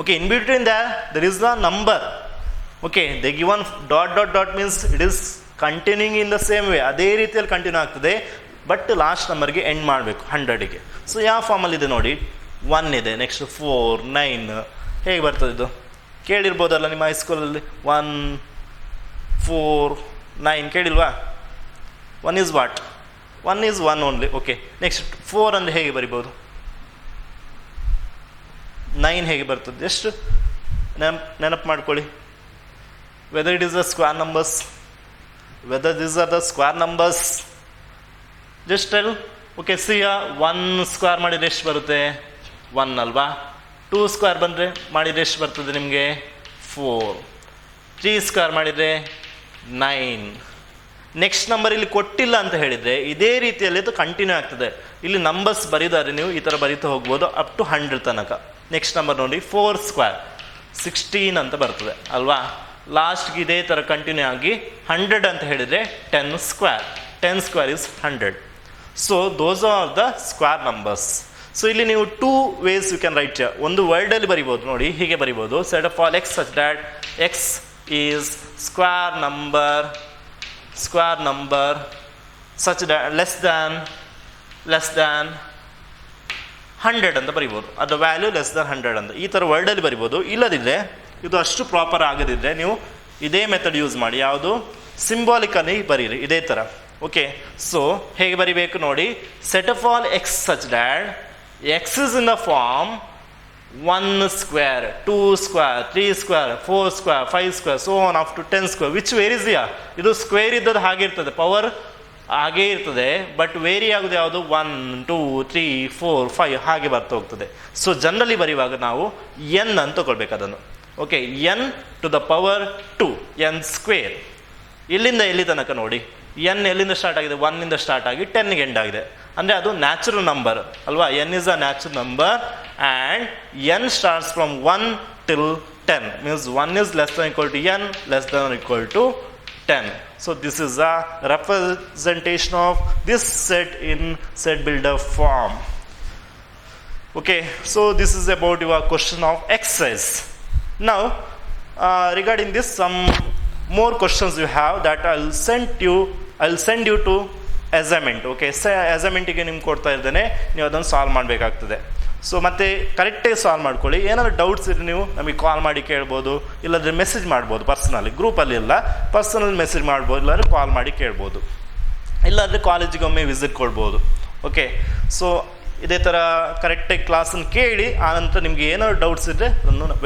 Okay, in between there is the number. Okay, they given dot dot dot means it is continuing in the same way, ಅದೇ ರೀತಿಯಲ್ಲಿ ಕಂಟಿನ್ಯೂ ಆಗ್ತದೆ. ಬಟ್ ಲಾಸ್ಟ್ ನಂಬರ್ಗೆ ಎಂಡ್ ಮಾಡಬೇಕು 100ಗೆ. ಸೊ ಯಾವ ಫಾರ್ಮಲ್ಲಿದೆ ನೋಡಿ, 1 ಇದೆ, ನೆಕ್ಸ್ಟ್ 4, 9 ಹೇಗೆ ಬರ್ತದೆ ಇದು ಕೇಳಿರ್ಬೋದಲ್ಲ ನಿಮ್ಮ ಹೈಸ್ಕೂಲಲ್ಲಿ. 1, 4, 9 ಕೇಳಿಲ್ವಾ? 1 is what? 1 is 1 only. Okay, next 4 ಅಂದರೆ ಹೇಗೆ ಬರಿಬೋದು? 9 ಹೇಗೆ ಬರ್ತದೆ? ಎಷ್ಟು ನೆನಪು ಮಾಡ್ಕೊಳ್ಳಿ. Whether it is the square numbers, whether these are the square numbers, just tell. Okay, see here 1 square ಮಾಡಿದ್ರೆ ಎಷ್ಟು ಬರುತ್ತೆ? 1 ಅಲ್ವಾ? 2 ಸ್ಕ್ವೇರ್ ಬಂದರೆ ಮಾಡಿದರೆ ಎಷ್ಟು ಬರ್ತದೆ ನಿಮಗೆ? 4. 3 ಸ್ಕ್ವೇರ್ ಮಾಡಿದರೆ 9. ನೆಕ್ಸ್ಟ್ ನಂಬರ್ ಇಲ್ಲಿ ಕೊಟ್ಟಿಲ್ಲ ಅಂತ ಹೇಳಿದರೆ ಇದೇ ರೀತಿಯಲ್ಲಿ ಅದು ಕಂಟಿನ್ಯೂ ಆಗ್ತದೆ. ಇಲ್ಲಿ ನಂಬರ್ಸ್ ಬರೀದಾರೆ ನೀವು ಈ ಥರ ಬರೀತಾ ಹೋಗ್ಬೋದು ಅಪ್ ಟು 100 ತನಕ. ನೆಕ್ಸ್ಟ್ ನಂಬರ್ ನೋಡಿ 4 ಸ್ಕ್ವೇರ್ 16 ಅಂತ ಬರ್ತದೆ ಅಲ್ವಾ? ಲಾಸ್ಟ್ಗೆ ಇದೇ ಥರ ಕಂಟಿನ್ಯೂ ಆಗಿ 100 ಅಂತ ಹೇಳಿದರೆ 10 square. 10 square is 100. So those are the square numbers. So ಇಲ್ಲಿ ನೀವು 2 ways ಯು ಕ್ಯಾನ್ ರೈಟ್. ಒಂದು ವರ್ಡಲ್ಲಿ ಬರಿಬೋದು ನೋಡಿ, ಹೀಗೆ ಬರಿಬೋದು. Set of all x such that X is square number such that less than 100 ಅಂತ ಬರಿಬೋದು. ಅದು ವ್ಯಾಲ್ಯೂ ಲೆಸ್ ದ್ಯಾನ್ 100 ಅಂತ ಈ ಥರ ವರ್ಡಲ್ಲಿ ಬರಿಬೋದು. ಇಲ್ಲದಿದ್ದರೆ ಇದು ಅಷ್ಟು ಪ್ರಾಪರ್ ಆಗದಿದ್ದರೆ ನೀವು ಇದೇ ಮೆಥಡ್ ಯೂಸ್ ಮಾಡಿ. ಯಾವುದು? ಸಿಂಬಾಲಿಕಲಿ ಬರೀರಿ ಇದೇ ಥರ. ಓಕೆ, ಸೊ ಹೇಗೆ ಬರಿಬೇಕು ನೋಡಿ. Set of all x such that x is in the form 1 square, 2 square, 3 square, 4 square, 5 square, so on up to 10 square. Which varies here? ಇದು ಸ್ಕ್ವೇರ್ ಇದ್ದದ್ದು ಹಾಗೆ ಇರ್ತದೆ, ಪವರ್ ಹಾಗೇ ಇರ್ತದೆ, ಬಟ್ ವೇರಿ ಆಗೋದು ಯಾವುದು 1 2 3 4 5 ಹಾಗೆ ಬರ್ತಾ ಹೋಗ್ತದೆ. ಸೊ ಜನರಲಿ ಬರೆಯುವಾಗ ನಾವು n ಅಂತ ತಗೊಳ್ಬೇಕು ಅದನ್ನು. Okay, n to the power 2, n square. ಇಲ್ಲಿಂದ ಎಲ್ಲಿ ತನಕ ನೋಡಿ, n ಎಲ್ಲಿಂದ ಸ್ಟಾರ್ಟ್ ಆಗಿದೆ, 1 ಇಂದ ಸ್ಟಾರ್ಟ್ ಆಗಿ 10ಗೆ ಎಂಡ್ ಆಗಿದೆ. ಅಂದರೆ ಅದು ನ್ಯಾಚುರಲ್ ನಂಬರ್ ಅಲ್ವಾ, n is a natural number and n starts from 1 till 10, means 1 is less than equal to n, less than or equal to 10. So this is a representation of this set in set builder form. Okay, so this is about your question of exercise. Now regarding this, some more questions you have that I'll send you to assignment. Okay, ಅಸೈನ್ಮೆಂಟಿಗೆ ನಿಮ್ಗೆ ಕೊಡ್ತಾ ಇದ್ದೇನೆ, ನೀವು ಅದನ್ನು ಸಾಲ್ವ್ ಮಾಡಬೇಕಾಗ್ತದೆ. ಸೊ ಮತ್ತೆ ಕರೆಕ್ಟಾಗಿ ಸಾಲ್ವ್ ಮಾಡ್ಕೊಳ್ಳಿ. ಏನಾದರೂ ಡೌಟ್ಸ್ ಇದ್ರೆ ನೀವು ನಮಗೆ ಕಾಲ್ ಮಾಡಿ ಕೇಳ್ಬೋದು, ಇಲ್ಲಾಂದರೆ ಮೆಸೇಜ್ ಮಾಡ್ಬೋದು ಪರ್ಸನಲಿ, ಗ್ರೂಪಲ್ಲಿ ಇಲ್ಲ, ಪರ್ಸನಲ್ ಮೆಸೇಜ್ ಮಾಡ್ಬೋದು, ಇಲ್ಲಾಂದರೆ ಕಾಲ್ ಮಾಡಿ ಕೇಳ್ಬೋದು, ಇಲ್ಲಾಂದರೆ ಕಾಲೇಜಿಗೆ ಒಮ್ಮೆ ವಿಸಿಟ್ ಕೊಡ್ಬೋದು. ಓಕೆ, ಸೊ ಇದೇ ಥರ ಕರೆಕ್ಟಾಗಿ ಕ್ಲಾಸನ್ನು ಕೇಳಿ ಆನಂತರ ನಿಮಗೆ ಏನಾದರೂ ಡೌಟ್ಸ್ ಇದ್ದರೆ ಅದನ್ನು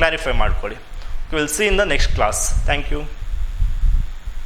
ಕ್ಲಾರಿಫೈ ಮಾಡ್ಕೊಳ್ಳಿ. Will see in the next class. Thank you.